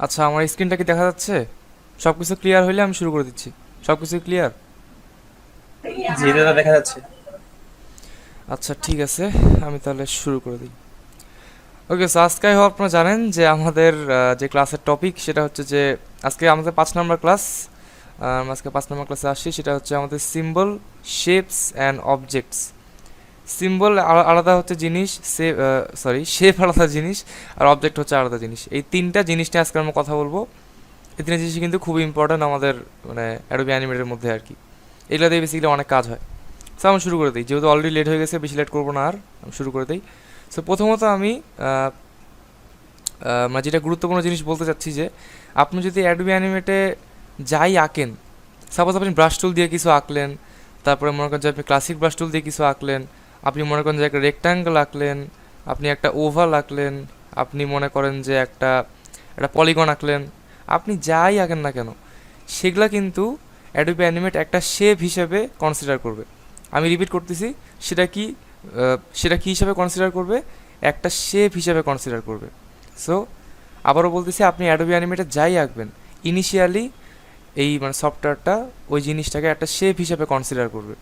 আচ্ছা, আমার স্ক্রিনটা কি দেখা যাচ্ছে? সব কিছু ক্লিয়ার হইলে আমি শুরু করে দিচ্ছি। সব কিছু ক্লিয়ার? জি দাদা, দেখা যাচ্ছে। আচ্ছা ঠিক আছে, আমি তাহলে শুরু করে দিই। ওকে, সো আজকে আপনারা জানেন যে আমাদের যে ক্লাসের টপিক সেটা হচ্ছে যে আজকে আমাদের 5 নম্বর ক্লাস। আজকে 5 নম্বর ক্লাসে আসছি, সেটা হচ্ছে আমাদের symbol, shapes and objects. Symbol আলাদা হচ্ছে জিনিস, শেপ আলাদা জিনিস, আর অবজেক্ট হচ্ছে আলাদা জিনিস। এই তিনটা জিনিস নিয়ে আজকে আমরা কথা বলবো। এই তিনটা জিনিস কিন্তু খুবই ইম্পর্ট্যান্ট আমাদের মানে অ্যাডোবি অ্যানিমেটের মধ্যে আর কি। এগুলো দিয়ে বেসিক্যালি অনেক কাজ হয়। সো আমি শুরু করে দিই, যেহেতু অলরেডি লেট হয়ে গেছে, বেশি লেট করবো না আর, আমি শুরু করে দিই। সো প্রথমত আমি মানে যেটা গুরুত্বপূর্ণ জিনিস বলতে চাচ্ছি যে আপনি যদি অ্যাডোবি অ্যানিমেটে যাই আঁকেন, সাপোজ আপনি ব্রাশ টুল দিয়ে কিছু আঁকলেন, তারপরে মনে করেন যে আপনি ক্লাসিক ব্রাশ টুল দিয়ে কিছু আঁকলেন, আপনি মনে করেন যে একটা রেক্ট্যাঙ্গেল আঁকলেন, আপনি একটা ওভাল আঁকলেন, আপনি মনে করেন যে একটা একটা পলিগন আঁকলেন, আপনি যাই আঁকেন না কেন সেগুলা কিন্তু অ্যাডোবি অ্যানিমেট একটা শেপ হিসেবে কনসিডার করবে। আমি রিপিট করতেছি, সেটা কি সেটা কি হিসাবে কনসিডার করবে? একটা শেপ হিসাবে কনসিডার করবে। সো আবারও বলতেছি, আপনি অ্যাডোবি অ্যানিমেটে যাই আঁকবেন, ইনিশিয়ালি এই মানে সফটওয়্যারটা ওই জিনিসটাকে একটা শেপ হিসেবে কনসিডার করবে।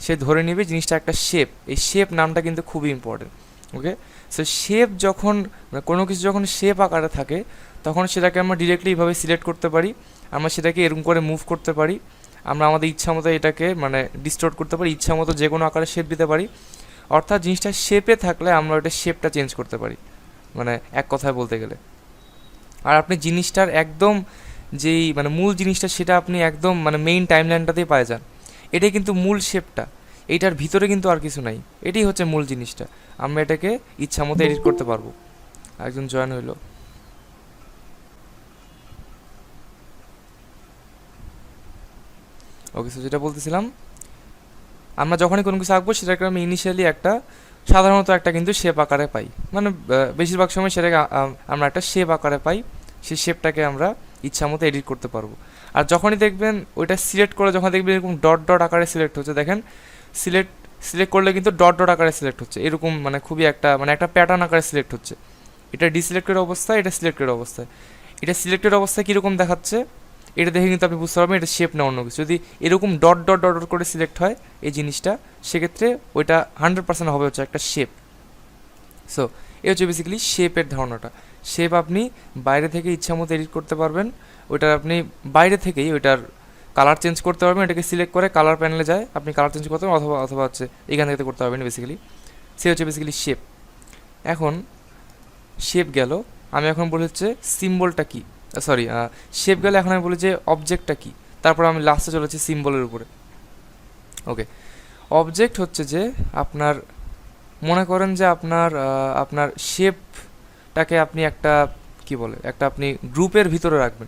সে ধরে নেবে জিনিসটা একটা শেপ। এই শেপ নামটা কিন্তু খুবই ইম্পর্টেন্ট। ওকে, সো শেপ যখন মানে কোনো কিছু যখন শেপ আকারে থাকে, তখন সেটাকে আমরা ডিরেক্টলি এইভাবে সিলেক্ট করতে পারি, আমরা সেটাকে এরকম করে মুভ করতে পারি, আমরা আমাদের ইচ্ছা মতো এটাকে মানে ডিস্টোর্ট করতে পারি, ইচ্ছা মতো যে কোনো আকারে শেপ দিতে পারি। অর্থাৎ জিনিসটা শেপে থাকলে আমরা ওটা শেপটা চেঞ্জ করতে পারি, মানে এক কথায় বলতে গেলে। আর আপনি জিনিসটার একদম যেই মানে মূল জিনিসটা সেটা আপনি একদম মানে মেইন টাইমলাইনটাতেই পায়ে যান। এটাই কিন্তু মূল শেপটা, এইটার ভিতরে কিন্তু আর কিছু নাই। এটাই হচ্ছে মূল জিনিসটা। আমরা এটাকে ইচ্ছা মতো এডিট করতে পারবো। একজন জয়েন হইলো। ওকে, সো যেটা বলতেছিলাম, আমরা যখনই কোনো কিছু আঁকবো সেটাকে আমি ইনিশিয়ালি একটা সাধারণত একটা কিন্তু শেপ আকারে পাই, মানে বেশিরভাগ সময় সেটাকে আমরা একটা শেপ আকারে পাই। সেই শেপটাকে আমরা ইচ্ছা মতো এডিট করতে পারবো। আর যখনই দেখবেন ওইটা সিলেক্ট করে, যখন দেখবেন এরকম ডট ডট আকারে সিলেক্ট হচ্ছে, দেখেন সিলেক্ট সিলেক্ট করলে কিন্তু ডট ডট আকারে সিলেক্ট হচ্ছে, এরকম মানে খুবই একটা মানে একটা প্যাটার্ন আকারে সিলেক্ট হচ্ছে। এটা ডিসিলেক্টেড অবস্থায়, এটা সিলেক্টেড অবস্থায়। এটা সিলেক্টেড অবস্থায় কীরকম দেখাচ্ছে এটা দেখে কিন্তু আপনি বুঝতে পারবেন এটা শেপ না অন্য কিছু। যদি এরকম ডট ডট ডট ডট করে সিলেক্ট হয় এই জিনিসটা, সেক্ষেত্রে ওইটা 100% হবে হচ্ছে একটা শেপ। সো এই হচ্ছে বেসিক্যালি শেপের ধারণাটা। শেপ আপনি বাইরে থেকে ইচ্ছা মতো এডিট করতে পারবেন। ওইটার আপনি বাইরে থেকেই ওইটার কালার চেঞ্জ করতে পারবেন। এটাকে সিলেক্ট করে কালার প্যানেলে যায়, আপনি কালার চেঞ্জ করতে পারবেন, অথবা অথবা হচ্ছে এখান থেকে করতে পারবেন বেসিক্যালি। সে হচ্ছে বেসিক্যালি শেপ। এখন শেপ গেল, আমি এখন বলি হচ্ছে সিম্বলটা কী, সরি শেপ গেলে এখন আমি বলি যে অবজেক্টটা কী। তারপর আমি লাস্টে চলেছি সিম্বলের উপরে। ওকে, অবজেক্ট হচ্ছে যে আপনার মনে করেন যে আপনার আপনার শেপটাকে আপনি একটা কি বলে একটা আপনি গ্রুপের ভিতরে রাখবেন।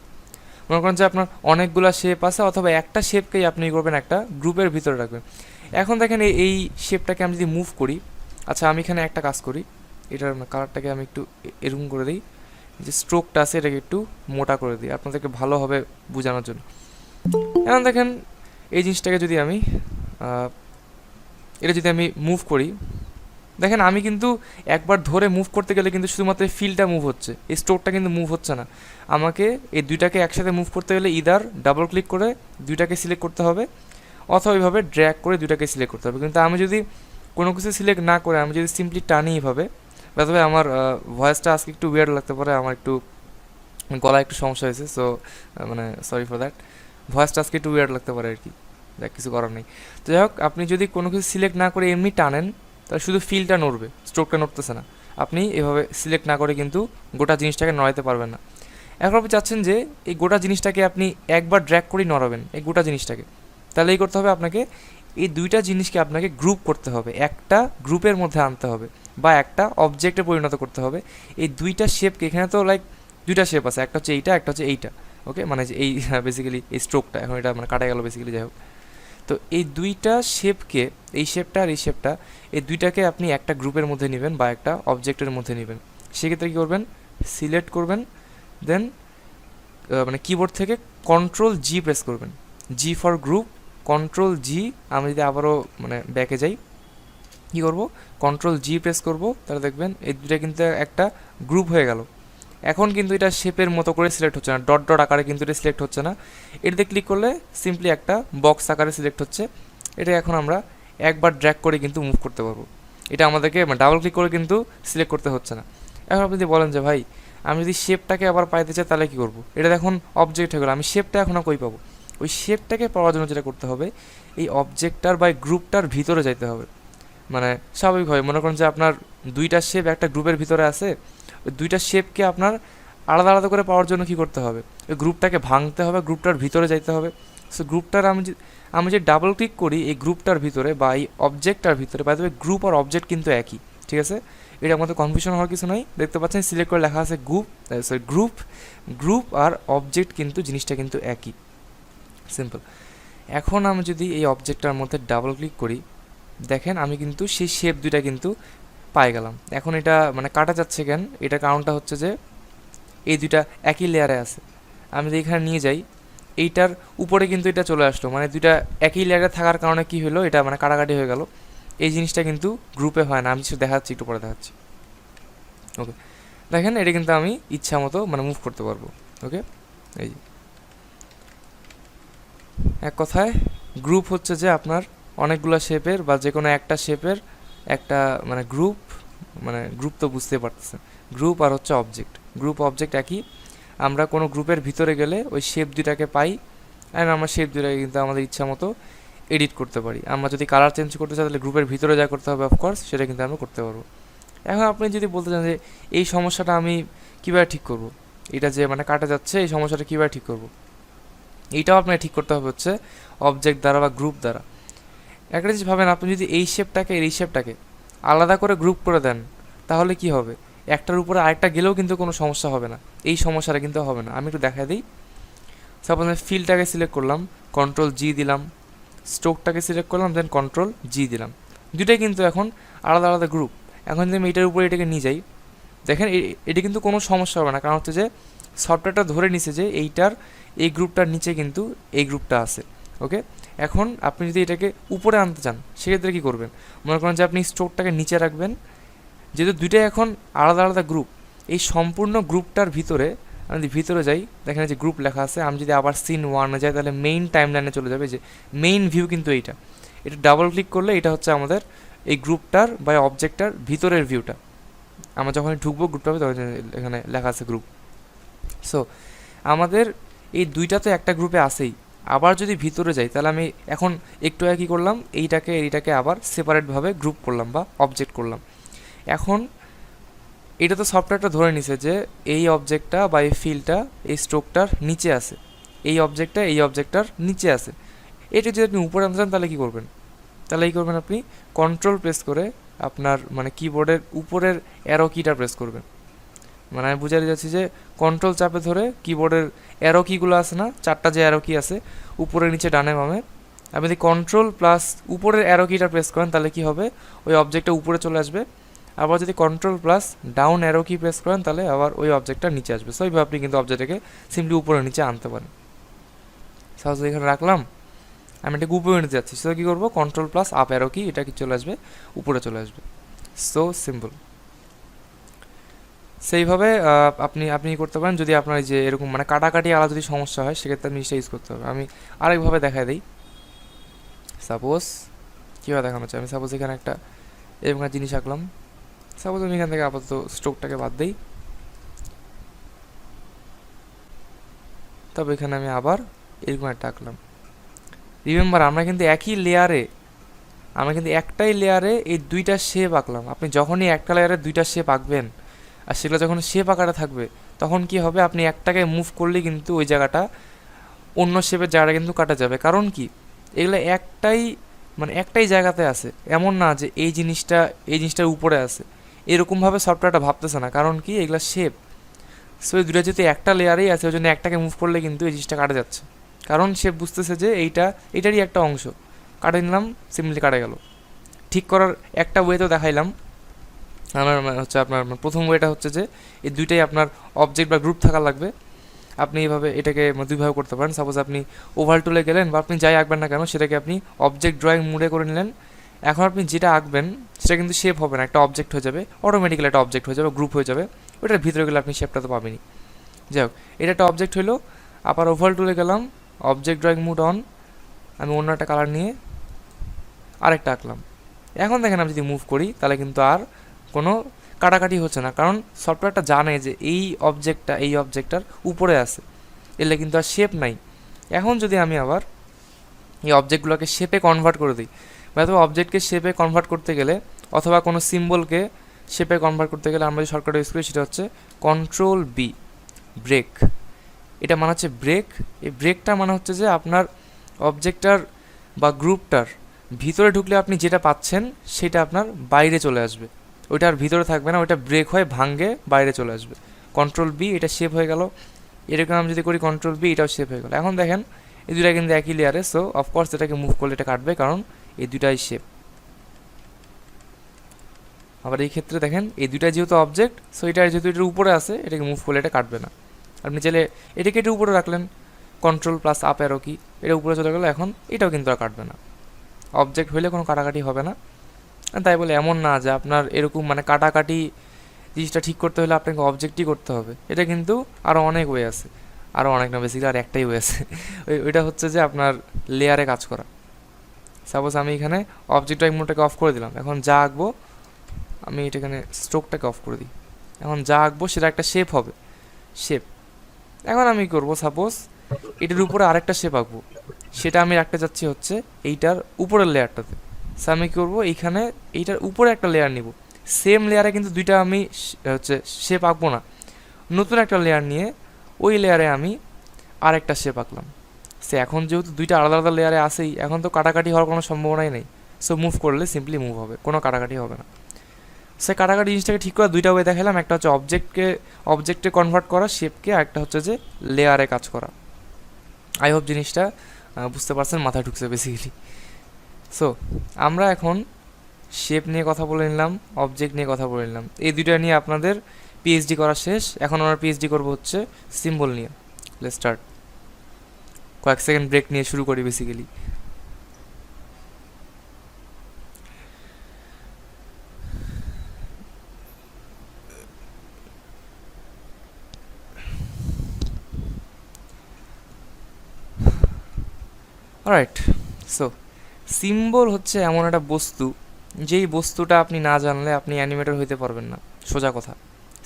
মনে করেন যে আপনার অনেকগুলো শেপ আছে, অথবা একটা শেপকেই আপনি করবেন একটা গ্রুপের ভিতরে রাখবেন। এখন দেখেন এই শেপটাকে আমি যদি মুভ করি, আচ্ছা আমি এখানে একটা কাজ করি, এটার কালারটাকে আমি একটু এরকম করে দিই, যে স্ট্রোকটা আছে এটাকে একটু মোটা করে দিই আপনাদেরকে ভালোভাবে বোঝানোর জন্য। এখন দেখেন এই জিনিসটাকে যদি আমি এটা যদি আমি মুভ করি, দেখেন আমি কিন্তু একবার ধরে মুভ করতে গেলে কিন্তু শুধুমাত্র এই ফিলটা মুভ হচ্ছে, এই স্ট্রোকটা কিন্তু মুভ হচ্ছে না। আমাকে এই দুইটাকে একসাথে মুভ করতে গেলে ইদার ডাবল ক্লিক করে দুইটাকে সিলেক্ট করতে হবে, অথবা এইভাবে ড্র্যাগ করে দুইটাকে সিলেক্ট করতে হবে। কিন্তু আমি যদি কোনো কিছু সিলেক্ট না করে আমি যদি সিম্পলি টানি এইভাবে, তবে আমার ভয়েসটা আজকে একটু উইয়ার্ড লাগতে পারে, আমার একটু গলায় একটু সমস্যা হয়েছে, সো মানে সরি ফর দ্যাট। ভয়েসটা আজকে একটু উইয়ার্ড লাগতে পারে আর কি, দেখ কিছু করার নেই। তো যাই হোক, আপনি যদি কোনো কিছু সিলেক্ট না করে এমনি টানেন, তাহলে শুধু ফিলটা নড়বে, স্ট্রোকটা নড়তেছে না। আপনি এভাবে সিলেক্ট না করে কিন্তু গোটা জিনিসটাকে নড়াইতে পারবেন না। এখন আপনি চাচ্ছেন যে এই গোটা জিনিসটাকে আপনি একবার ড্র্যাগ করেই নড়াবেন, এই গোটা জিনিসটাকে। তাহলে এই করতে হবে আপনাকে, এই দুইটা জিনিসকে আপনাকে গ্রুপ করতে হবে, একটা গ্রুপের মধ্যে আনতে হবে, বা একটা অবজেক্টে পরিণত করতে হবে। এই দুইটা শেপকে, এখানে তো লাইক দুইটা শেপ আছে, একটা হচ্ছে এইটা, একটা হচ্ছে এইটা। ওকে, মানে যে এই বেসিক্যালি এই স্ট্রোকটা এখন এটা মানে কাটা গেল বেসিক্যালি, যাই হোক। তো এই দুইটা শেপকে, এই শেপটা আর এই শেপটা, এই দুইটাকে আপনি একটা গ্রুপের মধ্যে নেবেন বা একটা অবজেক্টের মধ্যে নেবেন। সেক্ষেত্রে কী করবেন, সিলেক্ট করবেন, দেন মানে কিবোর্ড থেকে কন্ট্রোল জি প্রেস করবেন, জি ফর গ্রুপ, কন্ট্রোল জি। আমি যদি আবারও মানে ব্যাকে যাই, কী করবো, কন্ট্রোল জি প্রেস করব, তাহলে দেখবেন এই দুটা কিন্তু একটা গ্রুপ হয়ে গেল। এখন কিন্তু এটা শেপের মতো করে সিলেক্ট হচ্ছে না, ডট ডট আকারে কিন্তু এটা সিলেক্ট হচ্ছে না। এটাতে ক্লিক করলে সিম্পলি একটা বক্স আকারে সিলেক্ট হচ্ছে। এটা এখন আমরা একবার ড্র্যাগ করে কিন্তু মুভ করতে পারবো। এটা আমাদেরকে ডাবল ক্লিক করে কিন্তু সিলেক্ট করতে হচ্ছে না। এখন আপনি যদি বলেন যে ভাই আমি যদি শেপটাকে আবার পাইতে চাই তাহলে কী করবো, এটা এখন অবজেক্ট হয়ে গেলো, আমি শেপটা এখন কই পাবো? ওই শেপটাকে পাওয়ার জন্য যেটা করতে হবে, এই অবজেক্টটার বা গ্রুপটার ভিতরে যাইতে হবে। মানে স্বাভাবিকভাবে মনে করেন যে আপনার দুইটা শেপ একটা গ্রুপের ভিতরে আছে, ওই দুইটা শেপকে আপনার আলাদা আলাদা করে পাওয়ার জন্য কী করতে হবে, ওই গ্রুপটাকে ভাঙতে হবে, গ্রুপটার ভিতরে যাইতে হবে। সো গ্রুপটার আমি যে ডাবল ক্লিক করি এই গ্রুপটার ভিতরে বা এই অবজেক্টটার ভিতরে, বাই দ্য ওয়ে গ্রুপ আর অবজেক্ট কিন্তু একই, ঠিক আছে? এটার মধ্যে কনফিউশন হওয়ার কিছু নাই। দেখতে পাচ্ছেন সিলেক্ট করে লেখা আছে গ্রুপ আর অবজেক্ট কিন্তু জিনিসটা কিন্তু একই, সিম্পল। এখন আমি যদি এই অবজেক্টটার মধ্যে ডাবল ক্লিক করি, দেখেন আমি কিন্তু সেই শেপ দুইটা কিন্তু পাই গেলাম। এখন এটা মানে কাটা যাচ্ছে কেন, এটা কারণটা হচ্ছে যে এই দুইটা একই লেয়ারে আছে। আমি যদি এখানে নিয়ে যাই, এইটার উপরে কিন্তু এটা চলে আসলো, মানে দুইটা একই লেয়ারে থাকার কারণে কি হলো, এটা মানে কাটাকাটি হয়ে গেল। এই জিনিসটা কিন্তু গ্রুপে হয় না, আমি কিছু দেখাচ্ছি, একটু পরে দেখাচ্ছি। ওকে, দেখেন এটা কিন্তু আমি ইচ্ছা মতো মানে মুভ করতে পারবো। ওকে, এই যে এক কথায় গ্রুপ হচ্ছে যে আপনার অনেকগুলো শেপের বা যে কোনো একটা শেপের একটা মানে গ্রুপ তো বুঝতে পারতেছেন, গ্রুপ আর হচ্ছে অবজেক্ট, গ্রুপ অবজেক্ট একই। আমরা কোনো গ্রুপের ভিতরে গেলে ওই শেপ দুইটাকে পাই, অ্যান্ড আমরা শেপ দুইটাকে কিন্তু আমাদের ইচ্ছা মতো এডিট করতে পারি। আমরা যদি কালার চেঞ্জ করতে চাই তাহলে গ্রুপের ভিতরে যা করতে হবে অফকোর্স সেটা কিন্তু আমরা করতে পারবো। এখন আপনি যদি বলতে চান যে এই সমস্যাটা আমি কীভাবে ঠিক করব, এটা যে মানে কাটা যাচ্ছে এই সমস্যাটা কীভাবে ঠিক করব, এইটাও আপনাকে ঠিক করতে হবে হচ্ছে অবজেক্ট দ্বারা বা গ্রুপ দ্বারা। একটা জিনিস ভাবেন, আপনি যদি এই শেপটাকে আলাদা করে গ্রুপ করে দেন তাহলে কি হবে, একটার উপরে আরেকটা গেলেও কিন্তু কোনো সমস্যা হবে না, এই সমস্যাটা কিন্তু হবে না। আমি একটু দেখাই দিই। সাপোজ আমি ফিলটাকে সিলেক্ট করলাম, কন্ট্রোল জি দিলাম, স্ট্রোকটাকে সিলেক্ট করলাম, দেন কন্ট্রোল জি দিলাম, দুইটাই কিন্তু এখন আলাদা আলাদা গ্রুপ। এখন যদি আমি এটার উপরে এটাকে নিয়ে যাই, দেখেন এটা কিন্তু কোনো সমস্যা হবে না, কারণ হচ্ছে যে সফটওয়্যারটা ধরে নিছে যে এই গ্রুপটার নিচে কিন্তু এই গ্রুপটা আছে। ওকে, এখন আপনি যদি এটাকে উপরে আনতে চান সেক্ষেত্রে কী করবেন, মনে করেন যে আপনি স্ট্রোকটাকে নিচে রাখবেন, যেহেতু দুইটাই এখন আলাদা আলাদা গ্রুপ, এই সম্পূর্ণ গ্রুপটার ভিতরে আমি যদি ভিতরে যাই, দেখেন যে গ্রুপ লেখা আছে, আমি যদি আবার সিন 1-এ যাই তাহলে মেইন টাইম লাইনে চলে যাবে, যে মেইন ভিউ কিন্তু এটা ডাবল ক্লিক করলে এটা হচ্ছে আমাদের এই গ্রুপটার বা অবজেক্টটার ভিতরের ভিউটা। আমরা যখন ঢুকবো গ্রুপটা হবে তখন এখানে লেখা আছে গ্রুপ। সো আমাদের এই দুইটা তো একটা গ্রুপে আসেই, আবার যদি ভিতরে যাই তাহলে আমি এখন একটু আগে কী করলাম, এইটাকে আবার সেপারেটভাবে গ্রুপ করলাম বা অবজেক্ট করলাম। এখন এটা তো সফটওয়্যারটা ধরে নিছে যে এই অবজেক্টটা বা এই ফিলটা এই স্ট্রোকটার নিচে আছে, এই অবজেক্টটার নিচে আছে। এটা যদি আপনি উপরে আনতে চান তাহলে কী করবেন, আপনি কন্ট্রোল প্রেস করে আপনার মানে কিবোর্ডের উপরের অ্যারো কিটা প্রেস করবেন। মানে আমি বুঝাতে যাচ্ছি যে কন্ট্রোল চাপে ধরে কিবোর্ডের অ্যারো কিগুলো আছে না, চারটা যে অ্যারো কি আছে উপরে নিচে ডানে বামে, আপনি যদি কন্ট্রোল প্লাস উপরের অ্যারো কিটা প্রেস করেন তাহলে কি হবে, ওই অবজেক্টটা উপরে চলে আসবে। আবার যদি কন্ট্রোল প্লাস ডাউন অ্যারো কি প্রেস করেন তাহলে আবার ওই অবজেক্টটা নিচে আসবে। সো এইভাবে আপনি কিন্তু অবজেক্টটাকে সিম্পলি উপরে নিচে আনতে পারেন। সাপোজ এখানে রাখলাম, আমি এটাকে উপরে নিতে যাচ্ছি, সো কী করবো, কন্ট্রোল প্লাস আপ অ্যারো কি, এটা কি চলে আসবে, উপরে চলে আসবে। So simple. সেইভাবে আপনি করতে পারেন। যদি আপনার যে এরকম মানে কাটাকাটি আলাদা যদি সমস্যা হয় সেক্ষেত্রে আপনি জিনিসটা ইউজ করতে হবে। আমি আরেকভাবে দেখাই দিই। সাপোজ কীভাবে দেখানো হচ্ছে, আমি সাপোজ এখানে একটা এরকম একটা জিনিস আঁকলাম। সাপোজ আমি এখান থেকে আপাতত স্ট্রোকটাকে বাদ দিই, তবে এখানে আমি আবার এরকম একটা আঁকলাম। রিমেম্বার আমরা কিন্তু একটাই লেয়ারে এই দুইটা শেপ আঁকলাম। আপনি যখনই একটা লেয়ারে দুইটা শেপ আঁকবেন আর সেগুলো যখন শেপ আকারে থাকবে তখন কি হবে, আপনি একটাকে মুভ করলে কিন্তু ওই জায়গাটা অন্য শেপের জায়গাটা কিন্তু কাটা যাবে। কারণ কি, এগুলো একটাই জায়গাতে আছে, এমন না যে এই জিনিসটার উপরে আছে, এরকমভাবে সফটওয়্যারটা ভাবতেছে না। কারণ কি, এগুলো শেপ। সো এই দুটো যেহেতু একটা লেয়ারেই আছে ওই জন্য একটাকে মুভ করলে কিন্তু এই জিনিসটা কাটা যাচ্ছে, কারণ শেপ বুঝতেছে যে এইটারই একটা অংশ। কাটা নিলাম, সিম্পলি কাটা গেল। ঠিক করার একটা ওয়ে তো দেখাইলাম। আমার হচ্ছে আপনার প্রথম ওয়েটা হচ্ছে যে এই দুইটাই আপনার অবজেক্ট বা গ্রুপ থাকা লাগবে। আপনি এইভাবে এটাকে দুইভাবে করতে পারেন। সাপোজ আপনি ওভার টুলে গেলেন বা আপনি যাই আঁকবেন না কেন সেটাকে আপনি অবজেক্ট ড্রয়িং মুডে করে নিলেন। এখন আপনি যেটা আঁকবেন সেটা কিন্তু শেপ হবে না, একটা অবজেক্ট হয়ে যাবে, অটোমেটিক্যালি একটা অবজেক্ট হয়ে যাবে, গ্রুপ হয়ে যাবে। ওটার ভিতরে গেলে আপনি শেপটা তো পাবেনই। যাই হোক, এটা একটা অবজেক্ট হলো। আবার ওভাল টুলে গেলাম, অবজেক্ট ড্রয়িং মুড অন, আমি অন্য একটা কালার নিয়ে আরেকটা আঁকলাম। এখন দেখেন আমি যদি মুভ করি তাহলে কিন্তু আর কোনো কাটাকাটি হচ্ছে না, কারণ সফটওয়্যারটা জানে যে এই অবজেক্টটার উপরে আছে, এলে কিন্তু আর শেপ নাই। এখন যদি আমি আবার এই অবজেক্টগুলোকে শেপে কনভার্ট করে দিই, অথবা অবজেক্টকে শেপে কনভার্ট করতে গেলে অথবা কোনো সিম্বলকে শেপে কনভার্ট করতে গেলে আমরা যে শর্টকাট ইউজ করি সেটা হচ্ছে কন্ট্রোল বি, ব্রেক। এটা মানে হচ্ছে ব্রেক। এই ব্রেকটা মানে হচ্ছে যে আপনার অবজেক্টটার বা গ্রুপটার ভিতরে ঢুকলে আপনি যেটা পাচ্ছেন সেটা আপনার বাইরে চলে আসবে, ওইটা আর ভিতরে থাকবে না, ওইটা ব্রেক হয়ে ভাঙ্গে বাইরে চলে আসবে। কন্ট্রোল বি, এটা শেপ হয়ে গেল। এরকম আমি যদি করি কন্ট্রোল বি, এটাও শেপ হয়ে গেল। এখন দেখেন এই দুটা কিন্তু একই লেয়ারে, সো অফকোর্স এটাকে মুভ করলে এটা কাটবে, কারণ এই দুটাই শেপ। আবার এই ক্ষেত্রে দেখেন এই দুটাই যেহেতু অবজেক্ট, সো এটা যেহেতু এটার উপরে আছে, এটাকে মুভ করলে এটা কাটবে না। আপনি চাইলে এটাকে এটা উপরে রাখলেন, কন্ট্রোল প্লাস আপ অ্যারো কি, এটা উপরে চলে গেলো, এখন এটাও কিন্তু আর কাটবে না। অবজেক্ট হইলে কোনো কাটাকাটি হবে না। তাই বলে এমন না যে আপনার এরকম মানে কাটাকাটি জিনিসটা ঠিক করতে হলে আপনাকে অবজেক্টই করতে হবে, এটা কিন্তু আরও অনেক ওয়ে আছে, আরও অনেক না, বেসিক্যালি আর একটাই ওয়ে আছে। ওইটা হচ্ছে যে আপনার লেয়ারে কাজ করা। সাপোজ আমি এখানে অবজেক্ট ড্রয়িং মোডটাকে অফ করে দিলাম, এখন যা আঁকবো আমি এটা এখানে স্ট্রোকটাকে অফ করে দিই, এখন যা আঁকবো সেটা একটা শেপ হবে, শেপ। এখন আমি করব সাপোজ এটার উপরে আরেকটা শেপ আঁকবো, সেটা আমি রাখতে চাচ্ছি হচ্ছে এইটার উপরের লেয়ারটাতে। সো আমি কী করবো, এইখানে এইটার উপরে একটা লেয়ার নিব, সেম লেয়ারে কিন্তু দুইটা আমি হচ্ছে শেপ আঁকবো না, নতুন একটা লেয়ার নিয়ে ওই লেয়ারে আমি আরেকটা শেপ আঁকলাম। সে এখন যেহেতু দুইটা আলাদা আলাদা লেয়ারে আসেই, এখন তো কাটাকাটি হওয়ার কোনো সম্ভাবনাই নেই। সো মুভ করলে সিম্পলি মুভ হবে, কোনো কাটাকাটি হবে না। সে কাটাকাটি জিনিসটাকে ঠিক করা দুইটা ওয়ে দেখালাম, একটা হচ্ছে অবজেক্টে কনভার্ট করা শেপকে, আর একটা হচ্ছে যে লেয়ারে কাজ করা। আই হোপ জিনিসটা বুঝতে পারছেন, মাথায় ঢুকছে বেসিক্যালি। সো আমরা এখন শেপ নিয়ে কথা বলে নিলাম, অবজেক্ট নিয়ে কথা বলে নিলাম, এই দুইটা নিয়ে আপনাদের পিএইচডি করা শেষ। এখন আমরা পিএইচডি করবো হচ্ছে সিম্বল নিয়ে। Let's start. কয়েক সেকেন্ড ব্রেক নিয়ে শুরু করি বেসিক্যালি। অলরাইট, সো সিম্বল হচ্ছে এমন একটা বস্তু, যেই বস্তুটা আপনি না জানলে আপনি অ্যানিমেটর হইতে পারবেন না। সোজা কথা,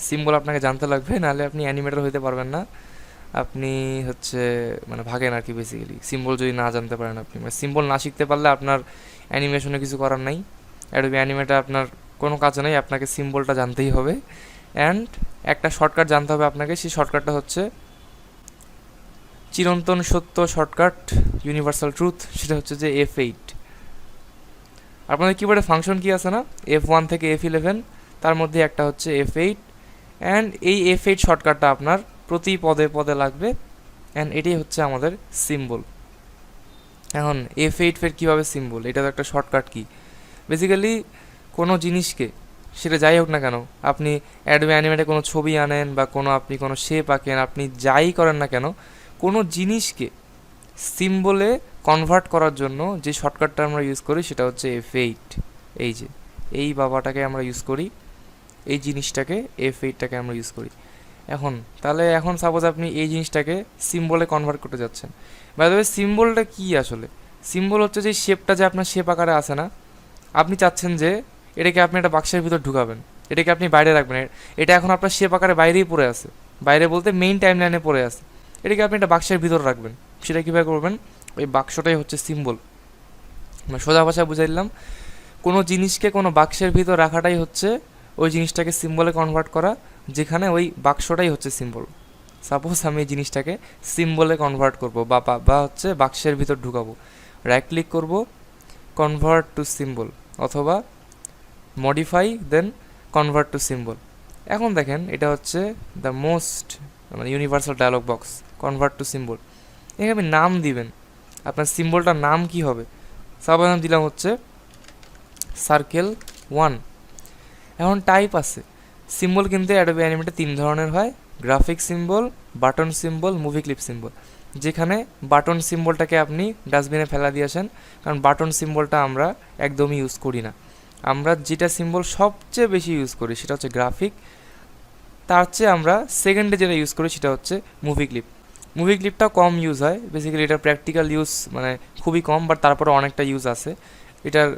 সিম্বল আপনাকে জানতে লাগবে, নাহলে আপনি অ্যানিমেটর হইতে পারবেন না। আপনি হচ্ছে মানে ভাগেন আর কি বেসিক্যালি, সিম্বল যদি না জানতে পারেন আপনি, মানে সিম্বল না শিখতে পারলে আপনার অ্যানিমেশনে কিছু করার নাই, অ্যাডোবি অ্যানিমেটর আপনার কোনো কাজ নেই, আপনাকে সিম্বলটা জানতেই হবে। অ্যান্ড একটা শর্টকাট জানতে হবে আপনাকে, সেই শর্টকাটটা হচ্ছে চিরন্তন সত্য শর্টকাট, ইউনিভার্সাল ট্রুথ, সেটা হচ্ছে যে F8। আপনাদের কিবোর্ডে ফাংশন কি আছে না, F1 থেকে F11, তার মধ্যে একটা হচ্ছে F8। অ্যান্ড এই F8 শর্টকাটটা আপনার প্রতি পদে পদে লাগবে, অ্যান্ড এটাই হচ্ছে আমাদের সিম্বল। এখন F8 ফের কীভাবে সিম্বল, এটা তো একটা শর্টকাট কি। বেসিক্যালি কোনো জিনিসকে, সেটা যাই হোক না কেন, আপনি অ্যাডোবি অ্যানিমেটে কোনো ছবি আনেন বা আপনি কোনো শেপ আঁকেন, আপনি যাই করেন না কেন, কোনো জিনিসকে সিম্বলে কনভার্ট করার জন্য যে শর্টকাটটা আমরা ইউজ করি সেটা হচ্ছে F8। এই যে এই বাবাটাকে আমরা ইউজ করি, এই জিনিসটাকে F8টাকে আমরা ইউজ করি। এখন সাপোজ আপনি এই জিনিসটাকে সিম্বলে কনভার্ট করতে যাচ্ছেন। বাই দ্য ওয়ে, সিম্বলটা কী আসলে? সিম্বল হচ্ছে যে শেপটা, যে আপনার শেপ আকারে আসে না, আপনি চাচ্ছেন যে এটাকে আপনি একটা বাক্সের ভিতর ঢুকাবেন, এটাকে আপনি বাইরে রাখবেন, এটা এখন আপনার শেপ আকারে বাইরেই পড়ে আছে, বাইরে বলতে মেইন টাইম লাইনে পড়ে আছে, এটাকে আপনি একটা বাক্সের ভিতর রাখবেন। সেটা কীভাবে করবেন? ওই বাক্সটাই হচ্ছে সিম্বল। মানে সোজা ভাষায় বুঝাই দিলাম, কোনো জিনিসকে কোনো বাক্সের ভিতর রাখাটাই হচ্ছে ওই জিনিসটাকে সিম্বলে কনভার্ট করা, যেখানে ওই বাক্সটাই হচ্ছে সিম্বল। সাপোজ আমি এই জিনিসটাকে সিম্বলে কনভার্ট করবো বা হচ্ছে বাক্সের ভিতর ঢুকাবো, রাইট ক্লিক করব, কনভার্ট টু সিম্বল, অথবা modify then convert to symbol. এখন দেখেন এটা হচ্ছে দ্য মোস্ট মানে universal dialog box, convert to symbol. এখানে আপনি নাম দিবেন, আপনার সিম্বলটার নাম কি হবে? সাপোজ আমি দিলাম হচ্ছে সার্কেল 1। এখন টাইপ আছে, সিম্বল কিন্তু অ্যাডোবি অ্যানিমেটে 3 ধরনের হয়, graphic symbol, button symbol, movie clip symbol. যেখানে বাটন সিম্বলটাকে আপনি ডাস্টবিনে ফেলা দিয়ে আসেন, কারণ বাটন সিম্বলটা আমরা একদমই ইউজ করি না। আমরা যেটা সিম্বল সবচেয়ে বেশি ইউজ করি সেটা হচ্ছে গ্রাফিক, তার চেয়ে আমরা সেকেন্ডে যেটা ইউজ করি সেটা হচ্ছে মুভি ক্লিপ। মুভি ক্লিপটা কম ইউজ হয়, বেসিক্যালি এটার প্র্যাকটিক্যাল ইউজ মানে খুবই কম, বাট তারপরে অনেকটা ইউজ আছে এটার।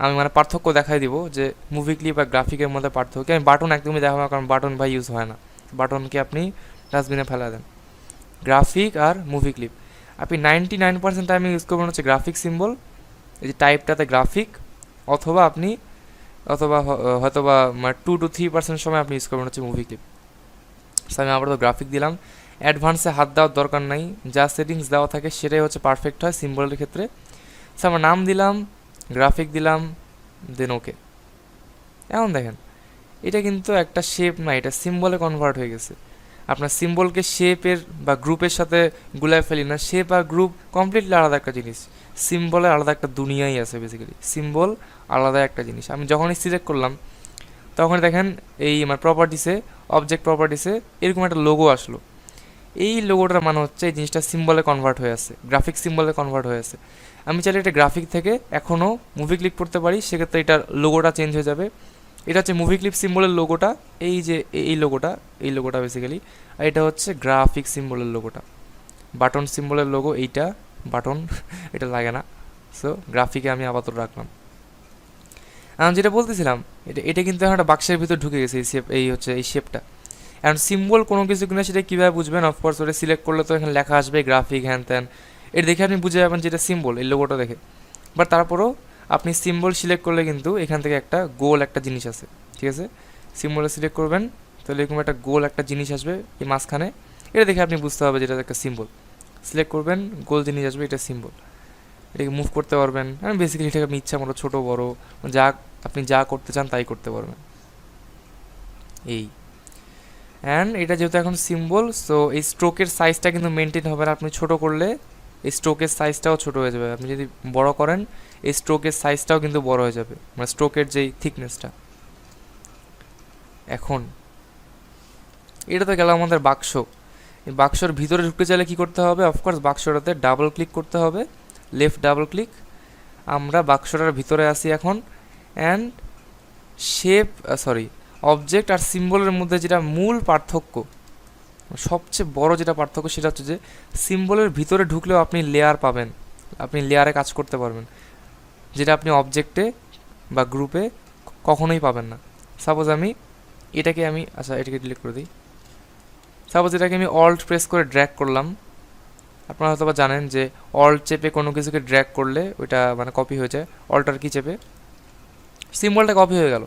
আমি মানে পার্থক্য দেখাই দিব যে মুভি ক্লিপ আর গ্রাফিকের মধ্যে পার্থক্য। আমি বাটন একদমই দেখাবো না, কারণ বাটন ভাই ইউজ হয় না, বাটনকে আপনি ডাস্টবিনে ফেলা দেন। গ্রাফিক আর মুভি ক্লিপ আপনি 99% টাইমে ইউজ করবেন হচ্ছে গ্রাফিক সিম্বল, এই যে টাইপটাতে গ্রাফিক, অথবা আপনি হয়তো বা 2 to 3% সময় আপনি ইউজ করবেন হচ্ছে মুভি ক্লিপ। সো আমি আবার তো গ্রাফিক দিলাম, অ্যাডভান্সে হাত দেওয়ার দরকার নাই, যা সেটিংস দেওয়া থাকে সেটাই হচ্ছে পারফেক্ট হয় সিম্বলের ক্ষেত্রে। সো আমার নাম দিলাম, গ্রাফিক দিলাম, দেন ওকে। এখন দেখেন এটা কিন্তু একটা শেপ না, এটা সিম্বলে কনভার্ট হয়ে গেছে। আপনার সিম্বলকে শেপের বা গ্রুপের সাথে গুলায় ফেলি না, শেপ আর গ্রুপ কমপ্লিটলি আলাদা একটা জিনিস, সিম্বলের আলাদা একটা দুনিয়াই আছে বেসিক্যালি, সিম্বল আলাদা একটা জিনিস। আমি যখনই সিলেক্ট করলাম তখন দেখেন এই আমার প্রপার্টিসে, অবজেক্ট প্রপার্টিসে এরকম একটা লোগো আসলো। এই লোগোটার মানে হচ্ছে এই জিনিসটা সিম্বলে কনভার্ট হয়ে আছে, গ্রাফিক সিম্বলে কনভার্ট হয়ে আছে। আমি চাইলে এটা গ্রাফিক থেকে এখনও মুভি ক্লিক করতে পারি, সেক্ষেত্রে এটার লোগোটা চেঞ্জ হয়ে যাবে। এটা হচ্ছে মুভি ক্লিপ সিম্বলের লোগোটা, এই যে এই লোগোটা বেসিক্যালি, আর এটা হচ্ছে গ্রাফিক সিম্বলের লোগোটা। বাটন সিম্বলের লোগো এইটা, বাটন এটা লাগে না। সো গ্রাফিকে আমি আপাতত রাখলাম। আমি যেটা বলতেছিলাম, এটা কিন্তু এখন একটা বাক্সের ভিতর ঢুকে গেছে, এই শেপ, এই হচ্ছে এই শেপটা। এখন সিম্বল কোনো কিছু কিনা সেটা কীভাবে বুঝবেন? অফকোর্স ওটা সিলেক্ট করলে তো এখানে লেখা আসবে গ্রাফিক হ্যান ত্যান, এটা দেখে আপনি বুঝে যাবেন যেটা সিম্বল, এই লোগোটা দেখে। বাট তারপরও আপনি সিম্বল সিলেক্ট করলে কিন্তু এখান থেকে একটা গোল একটা জিনিস আছে, ঠিক আছে? সিম্বলে সিলেক্ট করবেন, তাহলে এরকম একটা গোল একটা জিনিস আসবে এই মাঝখানে, এটা দেখে আপনি বুঝতে হবে যেটা একটা সিম্বল। সিলেক্ট করবেন, গোল জিনিস আসবে, এটা সিম্বল। এটাকে মুভ করতে পারবেন, বেসিক্যালি এটাকে আপনি ইচ্ছা মতো ছোটো বড়ো যা আপনি যা করতে চান তাই করতে পারবেন এই। অ্যান্ড এটা যেহেতু এখন সিম্বল, সো এই স্ট্রোকের সাইজটা কিন্তু মেনটেন হবে না। আপনি ছোটো করলে এই স্ট্রোকের সাইজটাও ছোটো হয়ে যাবে, আপনি যদি বড় করেন এই স্ট্রোকের সাইজটাও কিন্তু বড় হয়ে যাবে, মানে স্ট্রোকের যেই থিকনেসটা। এখন এটা তো গেল আমাদের বাক্স। এই বাক্সর ভিতরে ঢুকতে চাইলে কী করতে হবে? অফকোর্স বাক্সটাতে ডাবল ক্লিক করতে হবে, লেফট ডাবল ক্লিক। আমরা বাক্সটার ভিতরে আসি এখন। অ্যান্ড শেপ অবজেক্ট আর সিম্বলের মধ্যে যেটা মূল পার্থক্য, সবচেয়ে বড় যেটা পার্থক্য, সেটা হচ্ছে যে সিম্বলের ভিতরে ঢুকলেও আপনি লেয়ার পাবেন, আপনি লেয়ারে কাজ করতে পারবেন, যেটা আপনি অবজেক্টে বা গ্রুপে কখনোই পাবেন না। সাপোজ এটাকে ডিলিট করে দিই। সাপোজ এটাকে আমি অল্ট প্রেস করে ড্র্যাগ করলাম। আপনারা হয়তো বা জানেন যে অল্ট চেপে কোনো কিছুকে ড্র্যাগ করলে ওইটা মানে কপি হয়ে যায়, অল্টার কি চেপে সিম্বলটা কপি হয়ে গেল।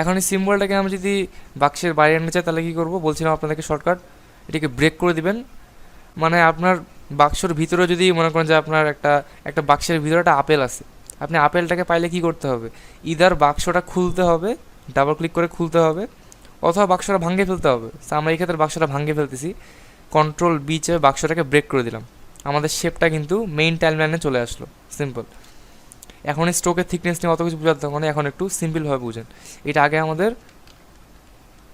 এখন এই সিম্বলটাকে আমি যদি বাক্সের বাইরে আনতে চাই তাহলে কী করবো? বলছিলাম আপনাদেরকে শর্টকাট, এটাকে ব্রেক করে দিবেন। মানে আপনার বাক্সর ভিতরে যদি মনে করেন যে আপনার একটা বাক্সের ভিতরে একটা আপেল আছে, আপনি আপেলটাকে পাইলে কী করতে হবে? ইদার বাক্সটা খুলতে হবে, ডাবল ক্লিক করে খুলতে হবে, অথবা বাক্সটা ভাঙিয়ে ফেলতে হবে। তো আমরা এই ক্ষেত্রে বাক্সটা ভাঙিয়ে ফেলতেছি, কন্ট্রোল বি চেপে বাক্সটাকে ব্রেক করে দিলাম। আমাদের শেপটা কিন্তু মেইন টাইমলাইনে চলে আসলো, সিম্পল। এখন এই স্ট্রোকের থিকনেস নিয়ে অত কিছু বোঝাতে হবে না, এখন একটু সিম্পলভাবে বুঝেন। এটা আগে আমাদের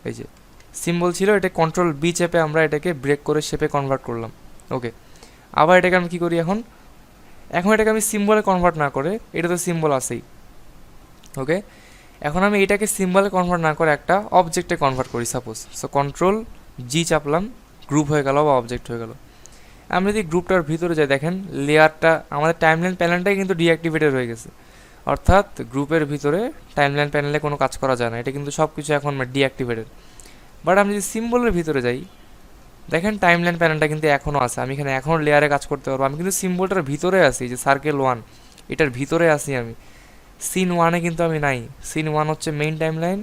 এই যে সিম্বল ছিল, এটা কন্ট্রোল বি চেপে আমরা এটাকে ব্রেক করে শেপে কনভার্ট করলাম। ওকে, আবার এটাকে আমি কী করি? এখন এটাকে আমি সিম্বলে কনভার্ট না করে, এটা তো সিম্বল আছেই, ওকে, এখন আমি এটাকে সিম্বলে কনভার্ট না করে একটা অবজেক্টে কনভার্ট করি সাপোজ। সো কন্ট্রোল জি চাপলাম, গ্রুপ হয়ে গেল বা অবজেক্ট হয়ে গেল। আমি যদি গ্রুপটার ভিতরে যাই, দেখেন লেয়ারটা আমাদের টাইমলাইন প্যানেলটাই কিন্তু ডিঅ্যাক্টিভেটেড হয়ে গেছে, অর্থাৎ গ্রুপের ভিতরে টাইমলাইন প্যানেলে কোনো কাজ করা যায় না, এটা কিন্তু সব কিছু এখন ডিঅ্যাক্টিভেটেড। বাট আমি যদি সিম্বলের ভিতরে যাই, দেখেন টাইমলাইন প্যানেলটা কিন্তু এখনও আছে, আমি এখানে এখনও লেয়ারে কাজ করতে পারবো। আমি কিন্তু সিম্বলটার ভিতরে আছি, যে সার্কেল 1 এটার ভিতরে আছি আমি, সিন 1-এ কিন্তু আমি নাই। সিন 1 হচ্ছে মেইন টাইমলাইন,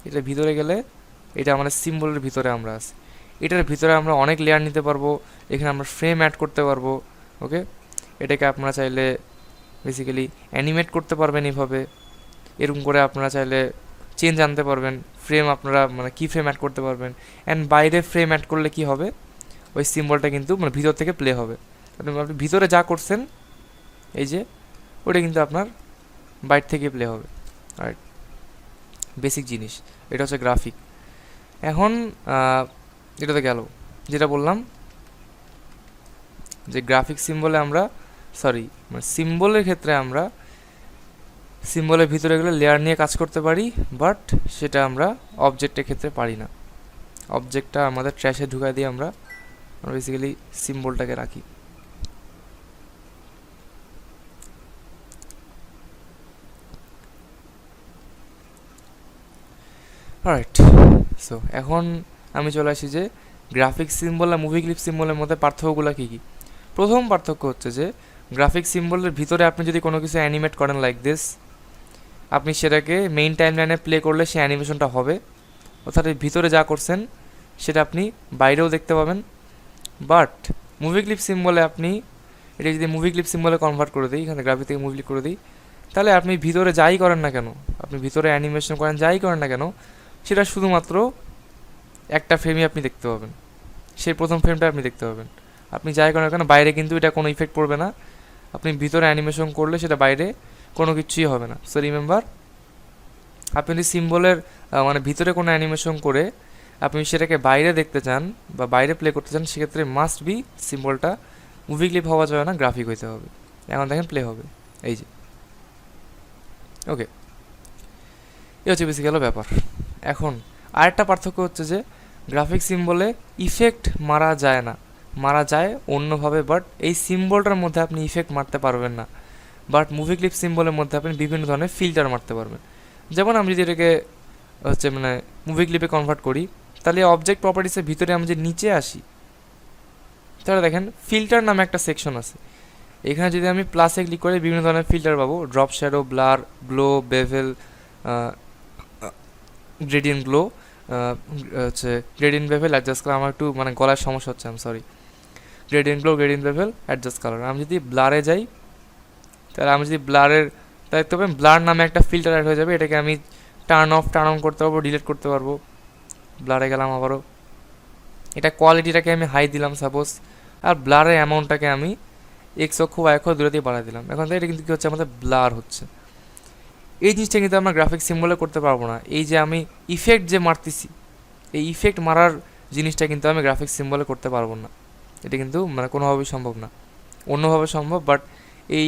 এটার ভিতরে গেলে এটা আমাদের সিম্বলের ভিতরে আমরা আছি। এটার ভিতরে আমরা অনেক লেয়ার নিতে পারবো, এখানে আমরা ফ্রেম অ্যাড করতে পারবো, ওকে। এটাকে আপনারা চাইলে বেসিক্যালি অ্যানিমেট করতে পারবেন এইভাবে, এরকম করে আপনারা চাইলে চেঞ্জ আনতে পারবেন, ফ্রেম আপনারা মানে কি ফ্রেম অ্যাড করতে পারবেন। অ্যান্ড বাইরে ফ্রেম অ্যাড করলে কি হবে? ওই সিম্বলটা কিন্তু মানে ভিতর থেকে প্লে হবে, আপনি ভিতরে যা করছেন এই যে ওটা কিন্তু আপনার বাইরে থেকে প্লে হবে। রাইট, বেসিক জিনিস এটা হচ্ছে গ্রাফিক। এখন এটা তো গেল, যেটা বললাম যে গ্রাফিক সিম্বলে আমরা মানে সিম্বলের ক্ষেত্রে আমরা সিম্বলের ভিতরে গেলে লেয়ার নিয়ে কাজ করতে পারি, বাট সেটা আমরা অবজেক্টের ক্ষেত্রে পারি না। অবজেক্টটা আমাদের ট্র্যাশে ঢুকাই দিয়ে আমরা বেসিক্যালি সিম্বলটাকে রাখি। অলরাইট, সো এখন আমি চলে আসি যে গ্রাফিক সিম্বল আর মুভি ক্লিপ সিম্বলের মধ্যে পার্থক্যগুলো কী কী। প্রথম পার্থক্য হচ্ছে যে গ্রাফিক সিম্বলের ভিতরে আপনি যদি কোনো কিছু অ্যানিমেট করেন লাইক দিস, আপনি সেটাকে মেইন টাইম লাইনে প্লে করলে সেই অ্যানিমেশনটা হবে, অর্থাৎ ভিতরে যা করছেন সেটা আপনি বাইরেও দেখতে পাবেন। বাট মুভি ক্লিপ সিম্বলে আপনি এটা যদি মুভি ক্লিপ সিম্বলে কনভার্ট করে দিই, এখানে গ্রাফিক থেকে মুভি ক্লিপ করে দিই, তাহলে আপনি ভিতরে যাই করেন না কেন, আপনি ভিতরে অ্যানিমেশন করেন যাই করেন না কেন, সেটা শুধুমাত্র একটা ফ্রেমই আপনি দেখতে পাবেন, সেই প্রথম ফ্রেমটা আপনি দেখতে পাবেন। আপনি যাই করেন না কেন বাইরে কিন্তু এটা কোনো ইফেক্ট পড়বে না, আপনি ভিতরে অ্যানিমেশন করলে সেটা বাইরে কোনো কিছুই হবে না। সো রিমেম্বার, আপনি যদি সিম্বলের মানে ভিতরে কোনো অ্যানিমেশন করে আপনি সেটাকে বাইরে দেখতে চান বা বাইরে প্লে করতে চান, সেক্ষেত্রে মাস্ট বি সিম্বলটা মুভি ক্লিপ হওয়া যাবে না, গ্রাফিক হইতে হবে। এখন দেখেন প্লে হবে, এই যে ওকে, এই হচ্ছে বেসিক্যালি ব্যাপার। এখন আরেকটা পার্থক্য হচ্ছে যে গ্রাফিক সিম্বলে ইফেক্ট মারা যায় না, মারা যায় অন্যভাবে, বাট এই সিম্বলটার মধ্যে আপনি ইফেক্ট মারতে পারবেন না। বাট মুভি ক্লিপ সিম্বলের মধ্যে আপনি বিভিন্ন ধরনের ফিল্টার মারতে পারবেন। যেমন আমি যদি এটাকে হচ্ছে মানে মুভি ক্লিপে কনভার্ট করি, তাহলে অবজেক্ট প্রপার্টিসের ভিতরে আমি যে নিচে আসি, তাহলে দেখেন ফিল্টার নামে একটা সেকশন আছে। এখানে যদি আমি প্লাসে ক্লিক করে বিভিন্ন ধরনের ফিল্টার পাবো, drop shadow, blur, glow, bevel, gradient glow, হচ্ছে গ্রেডিয়েন্ট বেভেল, অ্যাডজাস্ট কালার। আমার একটু মানে গলার সমস্যা হচ্ছে, আমি sorry. Gradient glow, gradient bevel, adjust colour. আমি যদি ব্লারে যাই, তাহলে আমি যদি ব্লারের দেখতে পাবেন ব্লার নামে একটা ফিল্টার অ্যাড হয়ে যাবে, এটাকে আমি টার্ন অফ টার্ন অন করতে পারবো, ডিলিট করতে পারবো। ব্লারে গেলাম আবারও, এটা কোয়ালিটিটাকে আমি হাই দিলাম সাপোজ, আর ব্লারের অ্যামাউন্টটাকে আমি এক্স অক্ষ বা অক্ষ দূরে দিয়ে বাড়াই দিলাম। এখন তো এটা কিন্তু কী হচ্ছে, আমাদের ব্লার হচ্ছে। এই জিনিসটা কিন্তু আমরা গ্রাফিক সিম্বলে করতে পারবো না। এই যে আমি ইফেক্ট যে মারতেছি, এই ইফেক্ট মারার জিনিসটা কিন্তু আমি গ্রাফিক সিম্বলে করতে পারবো না, এটা কিন্তু মানে কোনোভাবেই সম্ভব না। অন্যভাবে সম্ভব, বাট এই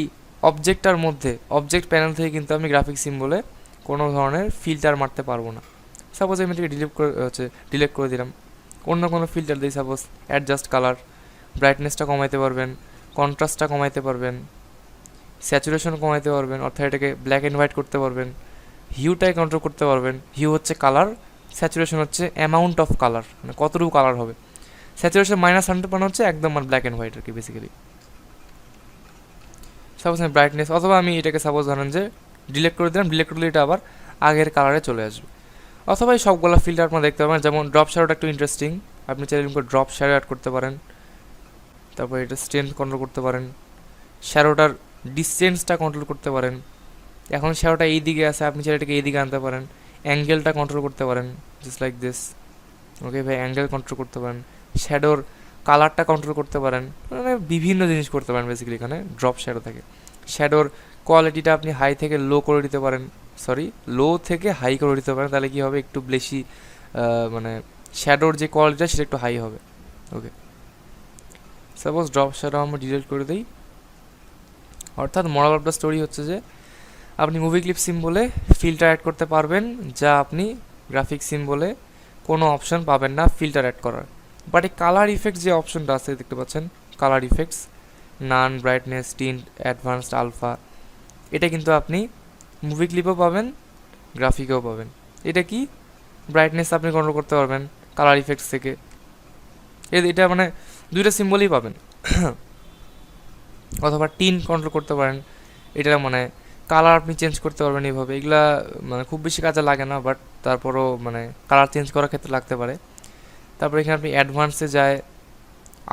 অবজেক্টটার মধ্যে অবজেক্ট প্যানেল থেকে কিন্তু আমি গ্রাফিক সিম্বলে কোনো ধরনের ফিল্টার মারতে পারবো না। সাপোজ আমি এটাকে ডিলিট করে দিলাম, অন্য কোনো ফিল্টার দিই, সাপোজ অ্যাডজাস্ট কালার, ব্রাইটনেসটা কমাইতে পারবেন, কন্ট্রাস্টটা কমাইতে পারবেন, স্যাচুরেশন কমাইতে পারবেন, অর্থাৎ এটাকে ব্ল্যাক অ্যান্ড হোয়াইট করতে পারবেন, হিউটাই কন্ট্রোল করতে পারবেন। হিউ হচ্ছে কালার, স্যাচুরেশন হচ্ছে অ্যামাউন্ট অফ কালার, মানে কতটুকু কালার হবে। স্যাচুরেশন -100 মানে হচ্ছে একদম মানে ব্ল্যাক অ্যান্ড হোয়াইট আর কি বেসিক্যালি। সাপোজ আমি ব্রাইটনেস, অথবা আমি এটাকে সাপোজ ধরেন যে ডিলেট করে দিলাম, ডিলেট করলে এটা আবার আগের কালারে চলে আসবে। অথবা এই সবগুলো ফিল্টার আপনারা দেখতে পাবেন। যেমন ড্রপ শ্যাডোটা একটু ইন্টারেস্টিং, আপনি চাইলে ড্রপ শ্যাডো অ্যাড করতে পারেন, তারপর এটা স্ট্রেন্থ কন্ট্রোল করতে পারেন, শ্যাডোটার ডিসটেন্সটা কন্ট্রোল করতে পারেন। এখন শ্যাডোটা এই দিকে আছে, আপনি চাইলে এটাকে এই দিকে আনতে পারেন, অ্যাঙ্গেলটা কন্ট্রোল করতে পারেন জাস্ট লাইক দিস। ওকে ভাই, অ্যাঙ্গেল কন্ট্রোল করতে পারেন, শ্যাডোর কালারটা কন্ট্রোল করতে পারেন, মানে বিভিন্ন জিনিস করতে পারেন বেসিক্যালি এখানে ড্রপ শ্যাডো থাকে। শ্যাডোর কোয়ালিটিটা আপনি হাই থেকে লো করে দিতে পারেন, লো থেকে হাই করে দিতে পারেন, তাহলে কী হবে, একটু বেশি মানে শ্যাডোর যে কোয়ালিটিটা সেটা একটু হাই হবে। ওকে, সাপোজ ড্রপ শ্যাডো আমরা ডিলিট করে দিই। অর্থাৎ মোরাল অফ দ্য স্টোরি হচ্ছে যে আপনি মুভি ক্লিপ সিম্বলে ফিল্টার অ্যাড করতে পারবেন, যা আপনি গ্রাফিক সিম্বলে কোনো অপশন পাবেন না ফিল্টার অ্যাড করার। বাট এই কালার ইফেক্টস যে অপশনটা আছে দেখতে পাচ্ছেন, কালার ইফেক্টস, নান, ব্রাইটনেস, টিন্ট, অ্যাডভান্সড, আলফা, এটা কিন্তু আপনি মুভি ক্লিপেও পাবেন, গ্রাফিকেও পাবেন। এটা কি, ব্রাইটনেস আপনি কন্ট্রোল করতে পারবেন কালার ইফেক্টস থেকে, এটা মানে দুইটা সিম্বলই পাবেন। অথবা টিন কন্ট্রোল করতে পারেন, এটা মানে কালার আপনি চেঞ্জ করতে পারবেন এইভাবে। এগুলা মানে খুব বেশি কাজে লাগে না, বাট তারপরও মানে কালার চেঞ্জ করার ক্ষেত্রে লাগতে পারে। তারপর এখানে আপনি অ্যাডভান্সে যায়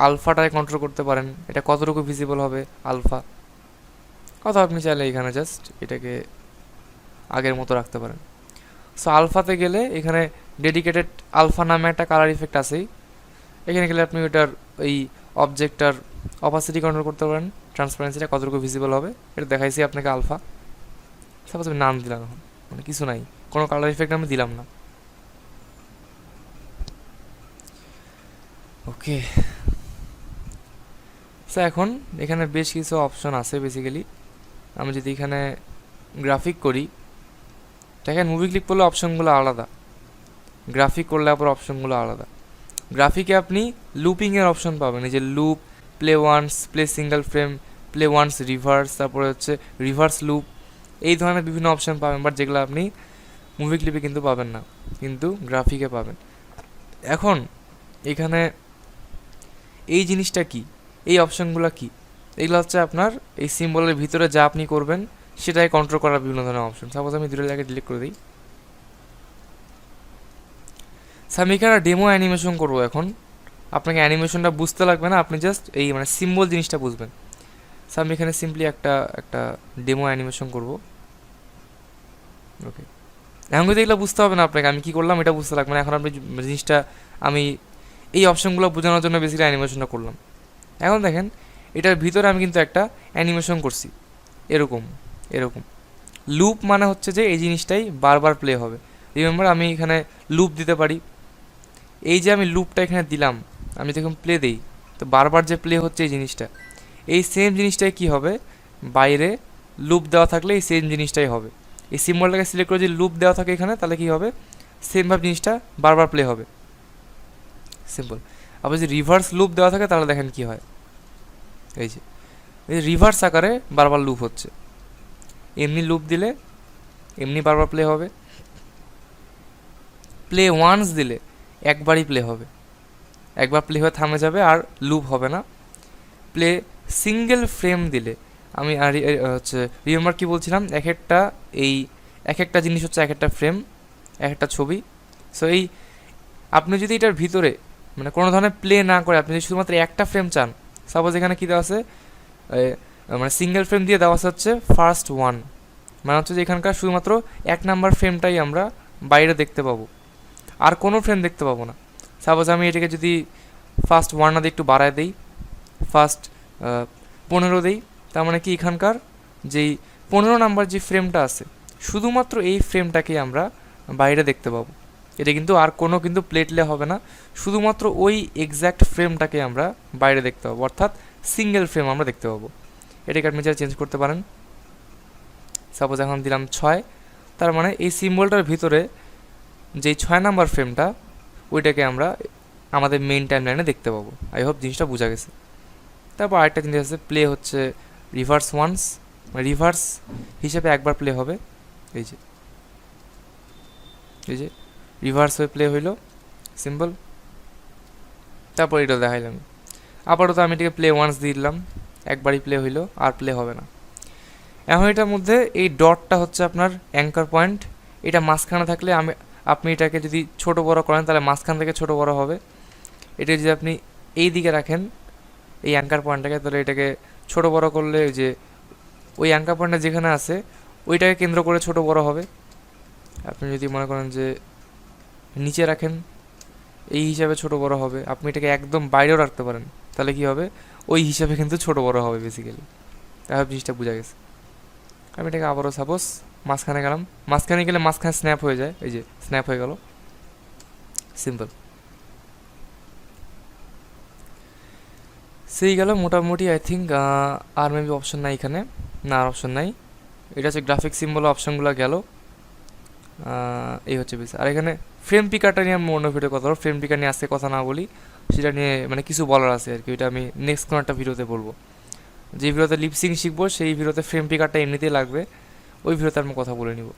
আলফাটায় কন্ট্রোল করতে পারেন, এটা কতটুকু ভিজিবল হবে আলফা। অথবা আপনি চাইলে এখানে জাস্ট এটাকে আগের মতো রাখতে পারেন। সো আলফাতে গেলে এখানে ডেডিকেটেড আলফা নামে একটা কালার ইফেক্ট আছেই, এখানে গেলে আপনি ওইটার এই অবজেক্টটার অপাসিটি কন্ট্রোল করতে পারেন, ট্রান্সপারেন্সিটা কতটুকু ভিজিবল হবে এটা দেখাইছি আপনাকে আলফা। সাপোজ আমি নাম দিলাম, এখন মানে কিছু নাই, কোনো কালার ইফেক্ট আমি দিলাম না। ওকে, সো এখন এখানে বেশ কিছু অপশন আছে বেসিক্যালি। আমি যদি এখানে গ্রাফিক করি, দেখেন মুভি ক্লিক করলে অপশনগুলো আলাদা, গ্রাফিক করলে আবার অপশনগুলো আলাদা। গ্রাফিকে আপনি লুপিংয়ের অপশন পাবেন, এই যে loop, play once, play single frame, play once reverse, তারপরে হচ্ছে রিভার্স লুপ, এই ধরনের বিভিন্ন অপশন পাবেন, বাট যেগুলো আপনি মুভি ক্লিপে কিন্তু পাবেন না, কিন্তু গ্রাফিকে পাবেন। এখন এখানে এই জিনিসটা কি, এই অপশনগুলো কি, এগুলো হচ্ছে আপনার এই সিম্বলের ভিতরে যা আপনি করবেন সেটাই কন্ট্রোল করার বিভিন্ন ধরনের অপশন। সাপোজ আমি দুটো জায়গায় ডিলিট করে দিই। আমি এখানে ডেমো অ্যানিমেশন করবো। এখন আপনাকে অ্যানিমেশনটা বুঝতে লাগবে না, আপনি জাস্ট এই মানে সিম্বল জিনিসটা বুঝবেন। আমি এখানে সিম্পলি একটা ডেমো অ্যানিমেশন করব। ওকে, এখন কিন্তু এগুলো বুঝতে হবে না আপনাকে, আমি কী করলাম এটা বুঝতে লাগবে না। এখন আপনি জিনিসটা, আমি এই অপশনগুলো বোঝানোর জন্য বেসিক্যালি অ্যানিমেশনটা করলাম। এখন দেখেন এটার ভিতরে আমি কিন্তু একটা অ্যানিমেশন করছি, এরকম এরকম। লুপ মানে হচ্ছে যে এই জিনিসটাই বারবার প্লে হবে। রিমেম্বার আমি এখানে লুপ দিতে পারি, এই যে আমি লুপটা এখানে দিলাম, আমি যখন প্লে দিই তো বারবার যে প্লে হচ্ছে এই জিনিসটা, এই সেম জিনিসটাই কি হবে, বাইরে লুপ দেওয়া থাকলে এই সেম জিনিসটাই হবে। এই সিম্বলটাকে সিলেক্ট করে যদি লুপ দেওয়া থাকে এখানে, তাহলে কি হবে, সেমভাবে জিনিসটা বারবার প্লে হবে, সিম্পল। আবার যদি রিভার্স লুপ দেওয়া থাকে তাহলে দেখেন কি হয়, এই যে রিভার্স আকারে বারবার লুপ হচ্ছে। এমনি লুপ দিলে এমনি বারবার প্লে হবে, প্লে ওয়ান্স দিলে একবারই প্লে হবে, একবার প্লে হয়ে থামে যাবে আর লুপ হবে না। প্লে সিঙ্গেল ফ্রেম দিলে, আমি আর হচ্ছে রিমেম্বার কী বলছিলাম, এক একটা জিনিস হচ্ছে এক একটা ফ্রেম, এক একটা ছবি। সো এই আপনি যদি এটার ভিতরে মানে কোনো ধরনের প্লে না করে আপনি যদি শুধুমাত্র একটা ফ্রেম চান, সাপোজ এখানে কী দেওয়া আছে, মানে সিঙ্গেল ফ্রেম দিয়ে দেওয়া হচ্ছে ফার্স্ট ওয়ান, মানে হচ্ছে যে এখানকার শুধুমাত্র এক নাম্বার ফ্রেমটাই আমরা বাইরে দেখতে পাবো, আর কোনো ফ্রেম দেখতে পাবো না। সাপোজ আমি এটাকে যদি ফার্স্ট ওয়ান না দিয়ে একটু বাড়ায় দিই, ফার্স্ট 15 দিই, তার মানে কি এখানকার যেই 15 নাম্বার যে ফ্রেমটা আছে শুধুমাত্র এই ফ্রেমটাকেই আমরা বাইরে দেখতে পাবো। এটা কিন্তু আর কোনো কিন্তু প্লেটলে হবে না, শুধুমাত্র ওই এক্স্যাক্ট ফ্রেমটাকে আমরা বাইরে দেখতে পাবো, অর্থাৎ সিঙ্গেল ফ্রেম আমরা দেখতে পাবো। এটাকে আপনি চাইলে চেঞ্জ করতে পারেন। সাপোজ এখন দিলাম 6, তার মানে এই সিম্বলটার ভিতরে যেই 6 নাম্বার ফ্রেমটা ওইটাকে আমরা আমাদের মেইন টাইম লাইনে দেখতে পাবো। আই হোপ জিনিসটা বোঝা গেছে। তারপর আরেকটা জিনিস আছে, প্লে হচ্ছে রিভার্স ওয়ান্স, রিভার্স হিসেবে একবার প্লে হবে, এই যে রিভার্স হয়ে প্লে হইলো, সিম্পল। তারপর এটা দেখাইলাম, আপাতত আমি এটাকে প্লে ওয়ান্স দিয়ে দিলাম, একবারই প্লে হইলো আর প্লে হবে না। এখন এটার মধ্যে এই ডটটা হচ্ছে আপনার অ্যাঙ্কার পয়েন্ট, এটা মাঝখানে থাকলে আপনি এটাকে যদি ছোট বড় করেন তাহলে মাঝখান থেকে ছোট বড় হবে। এটা যদি আপনি এই দিকে রাখেন এই অ্যাঙ্কার পয়েন্টটাকে, তাহলে এটাকে ছোট বড় করলে যে ওই অ্যাঙ্কার পয়েন্টটা যেখানে আছে ওইটাকে কেন্দ্র করে ছোট বড় হবে। আপনি যদি মনে করেন যে নিচে রাখেন এই হিসাবে ছোট বড় হবে, আপনি এটাকে একদম বাইরেও রাখতে পারেন, তাহলে কি হবে, ওই হিসাবে কিন্তু ছোট বড় হবে বেসিক্যালি। তাহলে জিনিসটা বোঝা গেছে। আমি এটাকে আবারও সাপোজ মাঝখানে গেলাম, মাঝখানে গেলে মাঝখানে স্ন্যাপ হয়ে যায়, এই যে স্ন্যাপ হয়ে গেল, সিম্পল। সেই গেল মোটামুটি। আই থিঙ্ক আর মেবি অপশন নাই এখানে, না আর অপশন নাই। এটা হচ্ছে গ্রাফিক সিম্বল অপশনগুলো গেল, এই হচ্ছে বেশ। আর এখানে ফ্রেম পিকারটা নিয়ে আমি অন্য ভিডিও কথা বলবো, ফ্রেম পিকার নিয়ে আজকে কথা না বলি, সেটা নিয়ে মানে কিছু বলার আছে আর কি, ওইটা আমি নেক্সট কোনো একটা ভিডিওতে বলবো। যে ভিডিওতে লিপসিং শিখবো সেই ভিডিওতে ফ্রেম পিকারটা এমনিতেই লাগবে, ওই ভিডিওতে আমি কথা বলে নিব।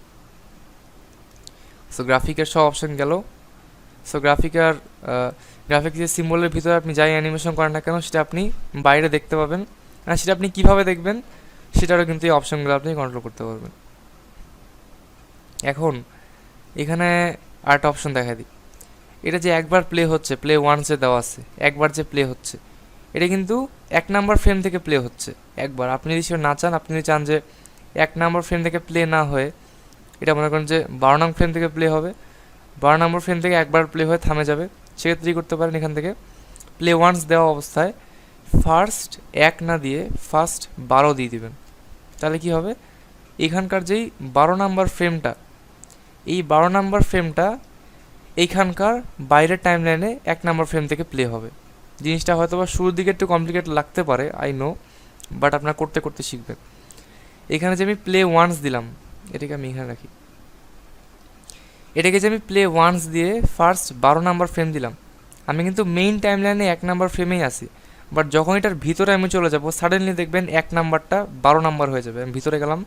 সো গ্রাফিকের সব অপশন গেল। সো গ্রাফিক্সের সিম্বলের ভিতরে আপনি যাই অ্যানিমেশন করেন না কেন সেটা আপনি বাইরে দেখতে পাবেন, আর সেটা আপনি কীভাবে দেখবেন সেটারও কিন্তু এই অপশনগুলো আপনি কন্ট্রোল করতে পারবেন। এখন এখানে আরেকটা অপশন দেখা দিই, এটা যে একবার প্লে হচ্ছে, প্লে ওয়ান্সে দেওয়া আছে, একবার যে প্লে হচ্ছে এটা কিন্তু 1 নাম্বার ফ্রেম থেকে প্লে হচ্ছে একবার। আপনি যদি সেটা না চান, আপনি যদি চান যে 1 নাম্বার ফ্রেম থেকে প্লে না হয়ে এটা মনে করেন যে 12 নং ফ্রেম থেকে প্লে হবে, 12 নম্বর ফ্রেম থেকে একবার প্লে হয়ে থামে যাবে, সেক্ষেত্রে কী করতে পারেন, এখান থেকে প্লে ওয়ান্স দেওয়া অবস্থায় ফার্স্ট 1 না দিয়ে ফার্স্ট 12 দিয়ে দিবেন। তাহলে কি হবে, এখানকার যেই 12 নাম্বার ফ্রেমটা, এই 12 নাম্বার ফ্রেমটা এইখানকার বাইরের টাইম লাইনে 1 নাম্বার ফ্রেম থেকে প্লে হবে। জিনিসটা হয়তো বা শুরুর দিকে একটু কমপ্লিকেট লাগতে পারে, আই নো, বাট আপনার করতে করতে শিখবেন। এখানে যে আমি প্লে ওয়ান্স দিলাম, এটাকে আমি এখানে রাখি, এটাকে যে আমি প্লে ওয়ান্স দিয়ে ফার্স্ট 12 নাম্বার ফ্রেম দিলাম, আমি কিন্তু মেইন টাইম লাইনে 1 নাম্বার ফ্রেমেই আছি, বাট যখন এটার ভিতরে আমি চলে যাব সাডেনলি দেখবেন 1 নাম্বারটা 12 নাম্বার হয়ে যাবে। আমি ভিতরে গেলাম,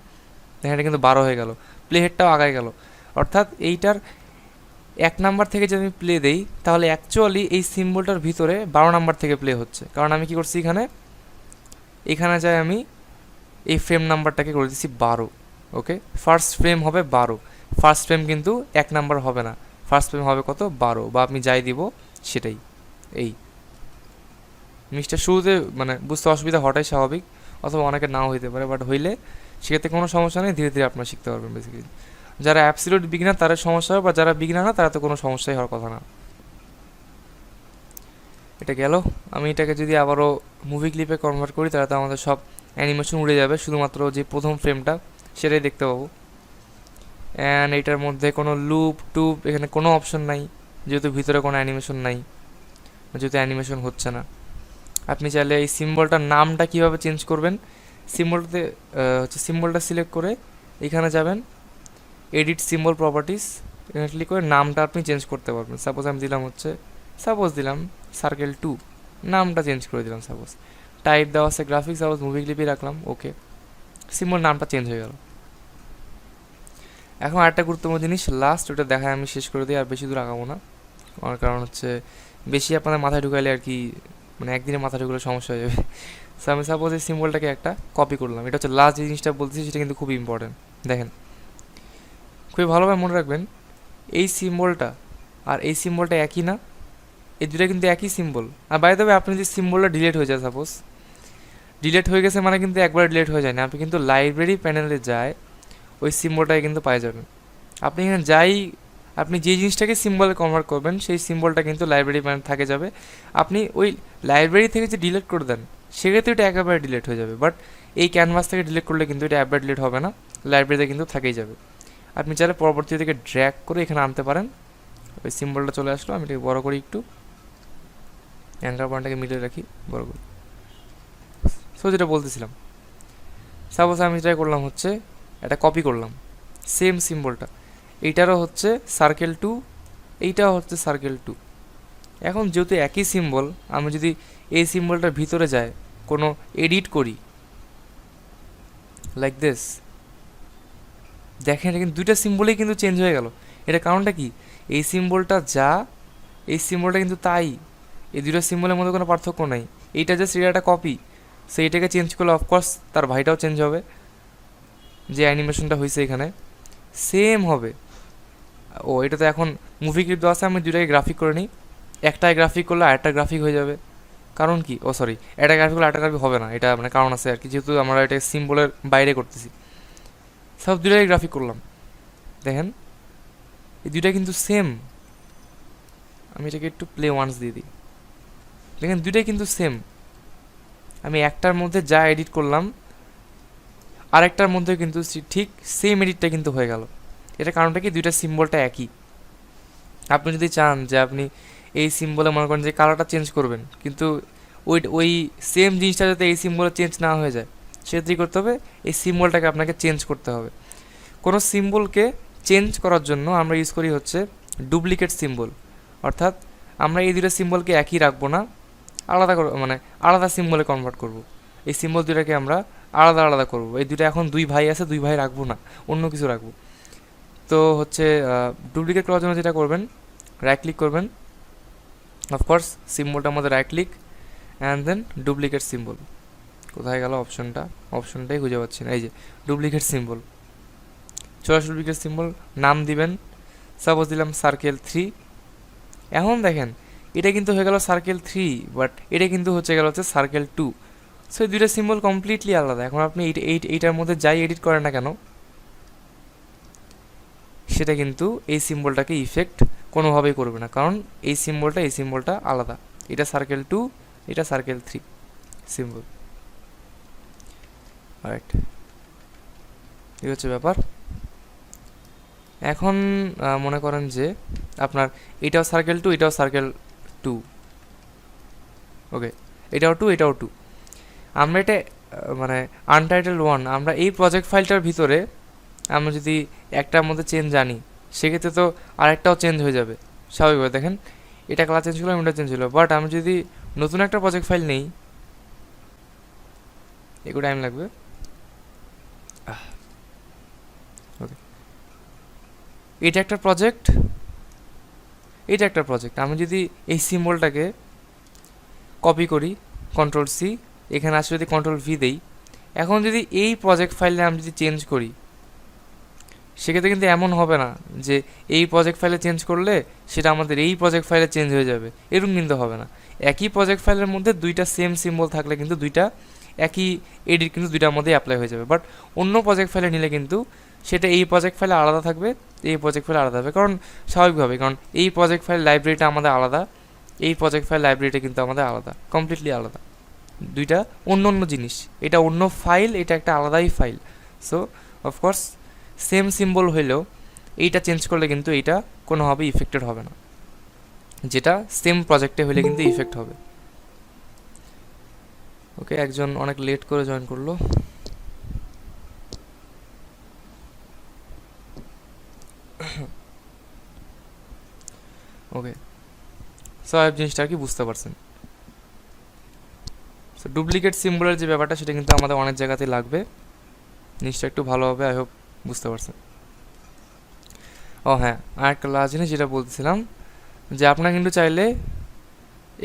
দেখেন এটা কিন্তু 12 হয়ে গেল, প্লে হেডটাও আগায় গেল। অর্থাৎ এইটার 1 নাম্বার থেকে যদি আমি প্লে দেই তাহলে অ্যাকচুয়ালি এই সিম্বলটার ভিতরে 12 নাম্বার থেকে প্লে হচ্ছে, কারণ আমি কি করছি এখানে যাই আমি এই ফ্রেম নাম্বারটাকে করে দিচ্ছি 12। ওকে, ফার্স্ট ফ্রেম হবে 12, ফার্স্ট ফ্রেম কিন্তু 1 নাম্বার হবে না, ফার্স্ট ফ্রেম হবে কত 12, বা আপনি যাই দিব সেটাই। এই জিনিসটা শুরুতে মানে বুঝতে অসুবিধা হওয়াটাই স্বাভাবিক, অথবা অনেকে নাও হইতে পারে, বাট হইলে সেক্ষেত্রে কোনো সমস্যা নেই, ধীরে ধীরে আপনারা শিখতে পারবেন। বেসিক্যালি যারা অ্যাবসলিউট বিগিনার তাদের সমস্যা হবে, বা যারা বিগিনার না তারা তো কোনো সমস্যাই হওয়ার কথা না। এটা গেল। আমি এটাকে যদি আবারও মুভি ক্লিপে কনভার্ট করি তাহলে তো আমাদের সব অ্যানিমেশন উড়ে যাবে, শুধুমাত্র যে প্রথম ফ্রেমটা সেটাই দেখতে পাবো। অ্যান্ড এটার মধ্যে কোনো লুপ টুপ এখানে কোনো অপশন নাই, যেহেতু ভিতরে কোনো অ্যানিমেশন নাই, যেহেতু অ্যানিমেশন হচ্ছে না। আপনি চাইলে এই সিম্বলটার নামটা কীভাবে চেঞ্জ করবেন, সিম্বলটাতে সিম্বলটা সিলেক্ট করে এখানে যাবেন, এডিট সিম্বল প্রপার্টিস, এখানে ক্লিক করে নামটা আপনি চেঞ্জ করতে পারবেন। সাপোজ আমি দিলাম দিলাম সার্কেল 2, নামটা চেঞ্জ করে দিলাম। সাপোজ টাইপ দেওয়া আছে গ্রাফিক্স, সাপোজ মুভি ক্লিপই রাখলাম। ওকে, সিম্বল নামটা চেঞ্জ হয়ে গেল। এখন আরেকটা গুরুত্বপূর্ণ জিনিস লাস্ট, ওটা দেখায় আমি শেষ করে দিই, আর বেশি দূর আগাবো না। আমার কারণ বেশি আপনাদের মাথায় ঢুকাইলে আর কি, মানে একদিনে মাথা ঢুকলে সমস্যা হয়ে যাবে। সো আমি সাপোজ এই সিম্বলটাকে একটা কপি করলাম, এটা লাস্ট যে জিনিসটা বলতেছি সেটা কিন্তু খুবই ইম্পর্টেন্ট। দেখেন খুবই ভালোভাবে মনে রাখবেন, এই সিম্বলটা আর এই সিম্বলটা একই না, এই দুটো কিন্তু একই সিম্বল। আর বাই দ্য ওয়ে আপনি যে সিম্বলটা ডিলিট হয়ে যায়, সাপোজ ডিলিট হয়ে গেছে মানে কিন্তু একবার ডিলিট হয়ে যায় না, আপনি কিন্তু লাইব্রেরি প্যানেলে যায় ওই সিম্বলটাকে কিন্তু পাই যাবেন। আপনি এখানে আপনি যে জিনিসটাকে সিম্বলে কনভার্ট করবেন সেই সিম্বলটা কিন্তু লাইব্রেরি প্যানেল থাকে যাবে। আপনি ওই লাইব্রেরি থেকে যে ডিলিট করে দেন সেক্ষেত্রে এটা একেবারে ডিলিট হয়ে যাবে, বাট এই ক্যানভাস থেকে ডিলিট করলে কিন্তু এটা একবার ডিলিট হবে না, লাইব্রেরিতে কিন্তু থাকেই যাবে। আপনি চাইলে পরবর্তী থেকে ড্র্যাগ করে এখানে আনতে পারেন। ওই সিম্বলটা চলে আসলো, আমি এটাকে বড় করি একটু, অ্যাঙ্কার পয়েন্টটাকে মিলে রাখি, বড় করি। সো যেটা বলতেছিলাম, সাপোজ আমি ট্রাই করলাম এটা কপি করলাম সেম সিম্বলটা, এইটারও সার্কেল 2, এইটাও সার্কেল 2। এখন যেহেতু একই সিম্বল, আমি যদি এই সিম্বলটার ভিতরে যাই কোনো এডিট করি লাইক দিস, দেখেন এটা কিন্তু দুইটা সিম্বলেই কিন্তু চেঞ্জ হয়ে গেল। এটা কারণটা কি, এই সিম্বলটা যা এই সিম্বলটা কিন্তু তাই, এই দুটো সিম্বলের মধ্যে কোনো পার্থক্য নাই। এইটা জাস্ট এটা একটা কপি, সেইটাকে চেঞ্জ করলে অফকোর্স তার ভাইটাও চেঞ্জ হবে, যে অ্যানিমেশনটা হয়েছে এখানে সেম হবে। ও এটা তো এখন মুভি ক্লিপ দেওয়া আছে, আমি দুটাকে গ্রাফিক করে নিই, একটাই গ্রাফিক করলে আরেকটা গ্রাফিক হয়ে যাবে। কারণ কি, সরি, একটা গ্রাফিক করলে আরেকটা গ্রাফিক হবে না, এটা মানে কারণ আছে আর কি, যেহেতু আমরা এটা সিম্বলের বাইরে করতেছি। সব দুটাই গ্রাফিক করলাম, দেখেন এই দুইটা কিন্তু সেম। আমি এটাকে একটু প্লে ওয়ান্স দিয়ে দিই, দেখেন দুইটাই কিন্তু সেম। আমি একটার মধ্যে যা এডিট করলাম আরেকটার মধ্যে কিন্তু ঠিক সেম এডিটটা কিন্তু হয়ে গেল। এটা কারণটা কি, দুইটা সিম্বলটা একই। আপনি যদি চান যে আপনি এই সিম্বলে মনে করেন যে কালারটা চেঞ্জ করবেন, কিন্তু ওই সেম জিনিসটা যাতে এই সিম্বলে চেঞ্জ না হয়ে যায় সেটাই করতে হবে, এই সিম্বলটাকে আপনাকে চেঞ্জ করতে হবে। কোনো সিম্বলকে চেঞ্জ করার জন্য আমরা ইউজ করি ডুপ্লিকেট সিম্বল, অর্থাৎ আমরা এই দুটো সিম্বলকে একই রাখবো না, আলাদা মানে আলাদা সিম্বলে কনভার্ট করব। এই সিম্বল দুটাকে আমরা আলাদা আলাদা করব। এই দুটো এখন দুই ভাই আছে, দুই ভাই রাখবো না, অন্য কিছু রাখবো। তো ডুপ্লিকেট করার জন্য যেটা করবেন, রাইট ক্লিক করবেন, অফকোর্স সিম্বলটার মধ্যে right click and then duplicate symbol. কোথায় গেল অপশনটাই খুঁজে পাচ্ছি না, এই যে ডুপ্লিকেট সিম্বল। ডুপ্লিকেট সিম্বল নাম দিবেন, সাপোজ দিলাম সার্কেল 3। এখন দেখেন এটা কিন্তু হয়ে গেল সার্কেল 3, বাট এটা কিন্তু গেল সার্কেল 2। সো এই দুইটা সিম্বল কমপ্লিটলি আলাদা। এখন আপনি এইটার মধ্যে যাই এডিট করেন না কেন, সেটা কিন্তু এই সিম্বলটাকে ইফেক্ট কোনোভাবেই করবে না, কারণ এই সিম্বলটা আলাদা। এটা সার্কেল 2, এটা সার্কেল 3 সিম্বল। রাইট, এই হচ্ছে ব্যাপার। এখন মনে করেন যে আপনার এটাও সার্কেল 2, এটাও সার্কেল 2, ওকে, এটাও 2, এটাও 2। আমরা এটা মানে আনটাইটেল 1, আমরা এই প্রজেক্ট ফাইলটার ভিতরে আমরা যদি একটার মধ্যে চেঞ্জ জানি সেক্ষেত্রে তো আরেকটাও চেঞ্জ হয়ে যাবে স্বাভাবিকভাবে। দেখেন এটা ক্লাস চেঞ্জ করলাম, এটা চেঞ্জ হলো। বাট আমি যদি নতুন একটা প্রজেক্ট ফাইল নেই, একটু টাইম লাগবে। ওকে, এটা একটা প্রজেক্ট, এটা একটা প্রজেক্ট। আমি যদি এই সিম্বলটাকে কপি করি, কন্ট্রোল সি, এখানে আসলে যদি কন্ট্রোল ভি দেই, এখন যদি এই প্রজেক্ট ফাইলে আমি যদি চেঞ্জ করি, সেক্ষেত্রে কিন্তু এমন হবে না যে এই প্রজেক্ট ফাইলে চেঞ্জ করলে সেটা আমাদের এই প্রজেক্ট ফাইলে চেঞ্জ হয়ে যাবে, এরকম কিন্তু হবে না। একই প্রজেক্ট ফাইলের মধ্যে দুইটা সেম সিম্বল থাকলে কিন্তু দুইটা একই এডিট কিন্তু দুইটার মধ্যেই অ্যাপ্লাই হয়ে যাবে। বাট অন্য প্রজেক্ট ফাইলে নিলে কিন্তু সেটা এই প্রজেক্ট ফাইলে আলাদা থাকবে, এই প্রজেক্ট ফাইলে আলাদা হবে, কারণ স্বাভাবিকভাবে, কারণ এই প্রজেক্ট ফাইল লাইব্রেরিটা আমাদের আলাদা, এই প্রজেক্ট ফাইল লাইব্রেরিটা কিন্তু আমাদের আলাদা, কমপ্লিটলি আলাদা, দুইটা অন্য অন্য জিনিস। এটা অন্য ফাইল, এটা একটা আলাদাই file. So of course same symbol হইলেও এইটা চেঞ্জ করলে কিন্তু এইটা কোনোভাবেই ইফেক্টেড হবে না, যেটা সেম প্রজেক্টে হলে কিন্তু ইফেক্ট হবে। ওকে, একজন অনেক লেট করে জয়েন করলো। ওকে, সো জিনিসটা আর কি বুঝতে পারছেন। সো ডুপ্লিকেট সিম্বলের যে ব্যাপারটা, সেটা কিন্তু আমাদের অনেক জায়গাতেই লাগবে, জিনিসটা একটু ভালোভাবে আই হোপ বুঝতে পারছেন। ও হ্যাঁ, আরেকটা লাস্ট জিনিস যেটা বলতেছিলাম, যে আপনারা কিন্তু চাইলে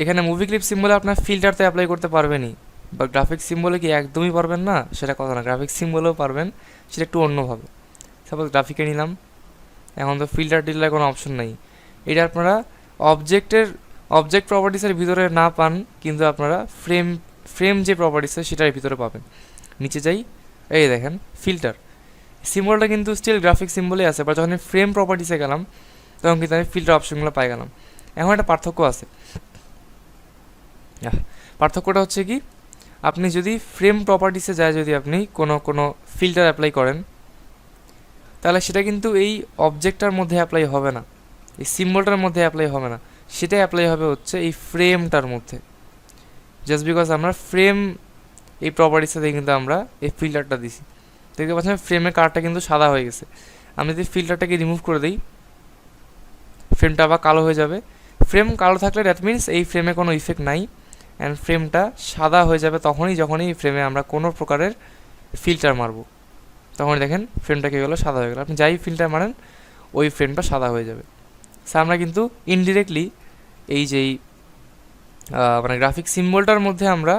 এখানে মুভি ক্লিপ সিম্বলে আপনার ফিল্টারতে অ্যাপ্লাই করতে পারবেনই, বা গ্রাফিক সিম্বলে কি একদমই পারবেন না সেটা কথা না, গ্রাফিক সিম্বলেও পারবেন, সেটা একটু অন্যভাবে। সাপোজ গ্রাফিকে নিলাম, এখন তো ফিল্টার টিল্টার কোনো অপশন নেই, এটা আপনারা অবজেক্ট প্রপার্টিসের ভিতরে না পান, কিন্তু আপনারা ফ্রেম যে প্রপার্টিস সেটার ভিতরে পাবেন। নিচে যাই, এই দেখেন ফিল্টার সিম্বলটা কিন্তু স্টিল গ্রাফিক সিম্বলই আছে, বা যখন আমি ফ্রেম প্রপার্টিসে গেলাম তখন কিন্তু আমি ফিল্টার অপশনগুলো পাই গেলাম। এখন একটা পার্থক্য আছে, পার্থক্যটা হচ্ছে কি, আপনি যদি ফ্রেম প্রপার্টিসে যায়, যদি আপনি কোনো ফিল্টার অ্যাপ্লাই করেন, তাহলে সেটা কিন্তু এই অবজেক্টটার মধ্যে অ্যাপ্লাই হবে না, এই সিম্বলটার মধ্যে অ্যাপ্লাই হবে না, সেটা অ্যাপ্লাই হবে হচ্ছে এই ফ্রেমটার মধ্যে। জাস্ট বিকজ আমরা ফ্রেম এই প্রপার্টিসে কিন্তু আমরা এই ফিল্টারটা দিছি, দেখতে পাচ্ছেন ফ্রেমের কালারটা কিন্তু সাদা হয়ে গেছে। আমি যদি ফিল্টারটাকে রিমুভ করে দিই, ফ্রেমটা আবার কালো হয়ে যাবে। ফ্রেম কালো থাকলে দ্যাট মিনস এই ফ্রেমে কোনো ইফেক্ট নাই, অ্যান্ড ফ্রেমটা সাদা হয়ে যাবে যখনই এই ফ্রেমে আমরা কোনো প্রকারের ফিল্টার মারবো, তখনই দেখেন ফ্রেমটা কী হলো, সাদা হয়ে গেলো। আপনি যাই ফিল্টার মারেন ওই ফ্রেমটা সাদা হয়ে যাবে। সো আমরা কিন্তু ইনডিরেক্টলি এই যেই মানে গ্রাফিক সিম্বলটার মধ্যে আমরা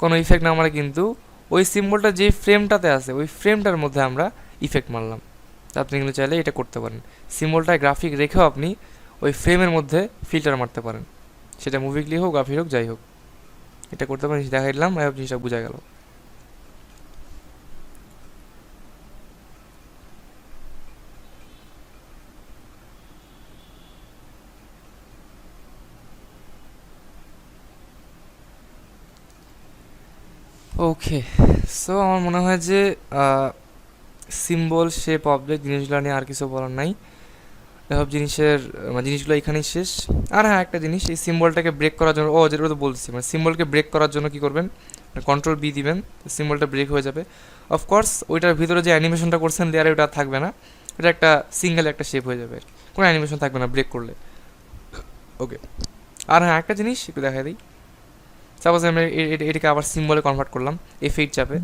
কোনো ইফেক্ট না মারে, কিন্তু ওই সিম্বলটা যে ফ্রেমটাতে আছে ওই ফ্রেমটার মধ্যে আমরা ইফেক্ট মারলাম। তো আপনি কিন্তু চাইলে এটা করতে পারেন, সিম্বলটায় গ্রাফিক রেখেও আপনি ওই ফ্রেমের মধ্যে ফিল্টার মারতে পারেন, সেটা মুভি ক্লিপ হোক, গ্রাফিক হোক, যাই হোক, এটা করতে পারেন। দেখাই দিলাম, জিনিসটা বোঝা গেল। ওকে, সো আমার মনে হয় যে সিম্বল, শেপ, অবজেক্ট জিনিসগুলো নিয়ে আর কিছু বলার নাই। সব জিনিসগুলো এখানেই শেষ। আর হ্যাঁ, একটা জিনিস, এই সিম্বলটাকে ব্রেক করার জন্য, যেটা তো বলতেছি, মানে সিম্বলকে ব্রেক করার জন্য কী করবেন, কন্ট্রোল বি দিবেন, সিম্বলটা ব্রেক হয়ে যাবে। অফকোর্স ওইটার ভিতরে যে অ্যানিমেশনটা করছেন লেয়ারে, ওটা থাকবে না, এটা একটা সিঙ্গেল একটা শেপ হয়ে যাবে, কোনো অ্যানিমেশন থাকবে না ব্রেক করলে। ওকে, আর হ্যাঁ একটা জিনিস একটু দেখা দিই, সাপোজ আমি এটাকে আবার সিম্বলে কনভার্ট করলাম F8 চাপে।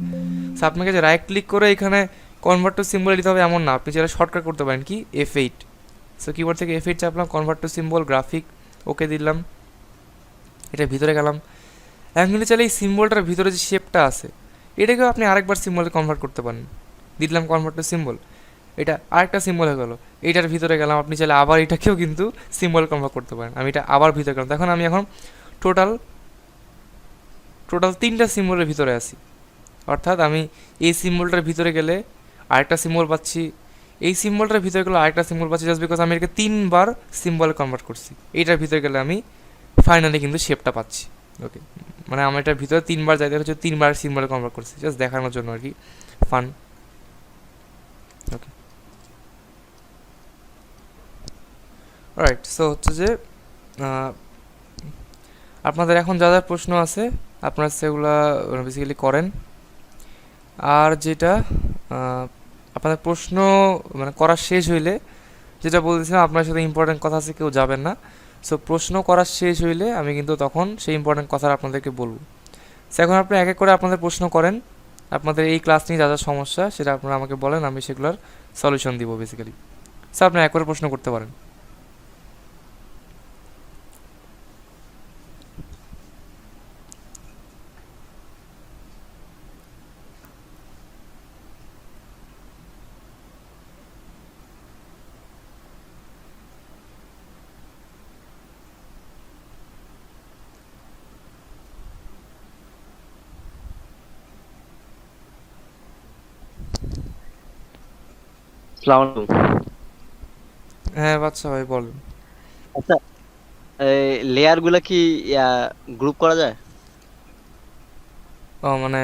সো আপনাকে যে রাইট ক্লিক করে এখানে কনভার্ট টু সিম্বলে দিতে হবে এমন না, আপনি যেটা শর্টকাট করতে পারেন কি F8। সো কিবোর্ড থেকে F8 চাপলাম, convert to symbol, graphic, okay দিলাম, এটার ভিতরে গেলাম। এখন কিন্তু চাইলে এই সিম্বলটার ভিতরে যে শেপটা আছে এটাকেও আপনি আরেকবার সিম্বলে কনভার্ট করতে পারেন। দিলাম কনভার্ট টু সিম্বল, এটা আরেকটা সিম্বল হয়ে গেলো, এইটার ভিতরে গেলাম, আপনি চাইলে আবার এটাকেও কিন্তু সিম্বল কনভার্ট করতে পারেন। আমি এটা আবার ভিতরে গেলাম, তখন আমি এখন টোটাল 3টা সিম্বলের ভিতরে আছি। অর্থাৎ আমি এই সিম্বলটার ভিতরে গেলে আরেকটা সিম্বল পাচ্ছি, এই সিম্বলটার ভিতরে গেলে আরেকটা সিম্বল পাচ্ছি, জাস্ট বিকজ আমি এটাকে 3বার সিম্বলে কনভার্ট করছি। এইটার ভিতরে গেলে আমি ফাইনালি কিন্তু শেপটা পাচ্ছি। ওকে, মানে আমার এটার ভিতরে 3বার যাইতে হচ্ছে, 3বার সিম্বলে কনভার্ট করছি, জাস্ট দেখানোর জন্য আর কি, ফান। ওকে, রাইট। সো হচ্ছে যে আপনাদের এখন যা যা প্রশ্ন আছে আপনারা সেগুলা বেসিক্যালি করেন। আর যেটা আপনাদের প্রশ্ন মানে করা শেষ হইলে, যেটা বলতেছিলাম, আপনার সাথে ইম্পর্টেন্ট কথা আছে, কেউ যাবেন না, সো প্রশ্ন করা শেষ হইলে আমি কিন্তু তখন সেই ইম্পর্টেন্ট কথা আপনাদেরকে বলবো। সো এখন আপনি এক এক করে আপনাদের প্রশ্ন করেন, আপনাদের এই ক্লাস নিয়ে যা যা সমস্যা সেটা আপনারা আমাকে বলেন, আমি সেগুলোর সলিউশন দিব বেসিক্যালি। সো আপনি এক করে প্রশ্ন করতে পারেন। আসসালামু আলাইকুম। হ্যাঁ বাচ্চা ভাই বলেন। আচ্ছা, এই লেয়ার গুলা কি গ্রুপ করা যায়? ও মানে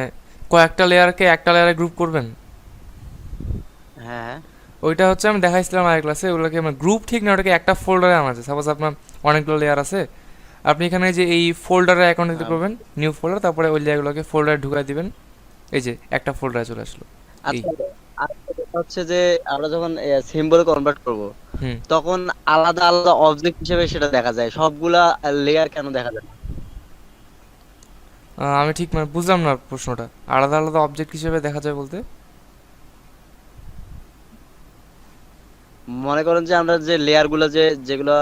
কয়েকটা লেয়ারকে একটা লেয়ারে গ্রুপ করবেন? হ্যাঁ হ্যাঁ। ওইটা হচ্ছে আমি দেখাইছিলাম আগের ক্লাসে, ওগুলোকে মানে গ্রুপ ঠিক না, ওটাকে একটা ফোল্ডারে আনা যায়। সাপোজ আপনার অনেকগুলো লেয়ার আছে, আপনি এখানে যে এই ফোল্ডারে অ্যাকাউন্ট দিতে হ্যাঁ। করবেন, নিউ ফোল্ডার, তারপরে ওই লেয়ারগুলোকে ফোল্ডারে ঢুকাই দিবেন, এই যে একটা ফোল্ডারে চলে আসলো। এই আচ্ছা, আরেকটা কথা হচ্ছে যে আমরা যখন সিম্বল কনভার্ট করব হুম তখন আলাদা আলাদা অবজেক্ট হিসেবে সেটা দেখা যায়, সবগুলা লেয়ার কেন দেখা যায় না? আমি ঠিক মানে বুঝলাম না প্রশ্নটা, আলাদা আলাদা অবজেক্ট হিসেবে দেখা যায় বলতে? মনে করেন যে আমরা যে লেয়ার গুলা যেগুলা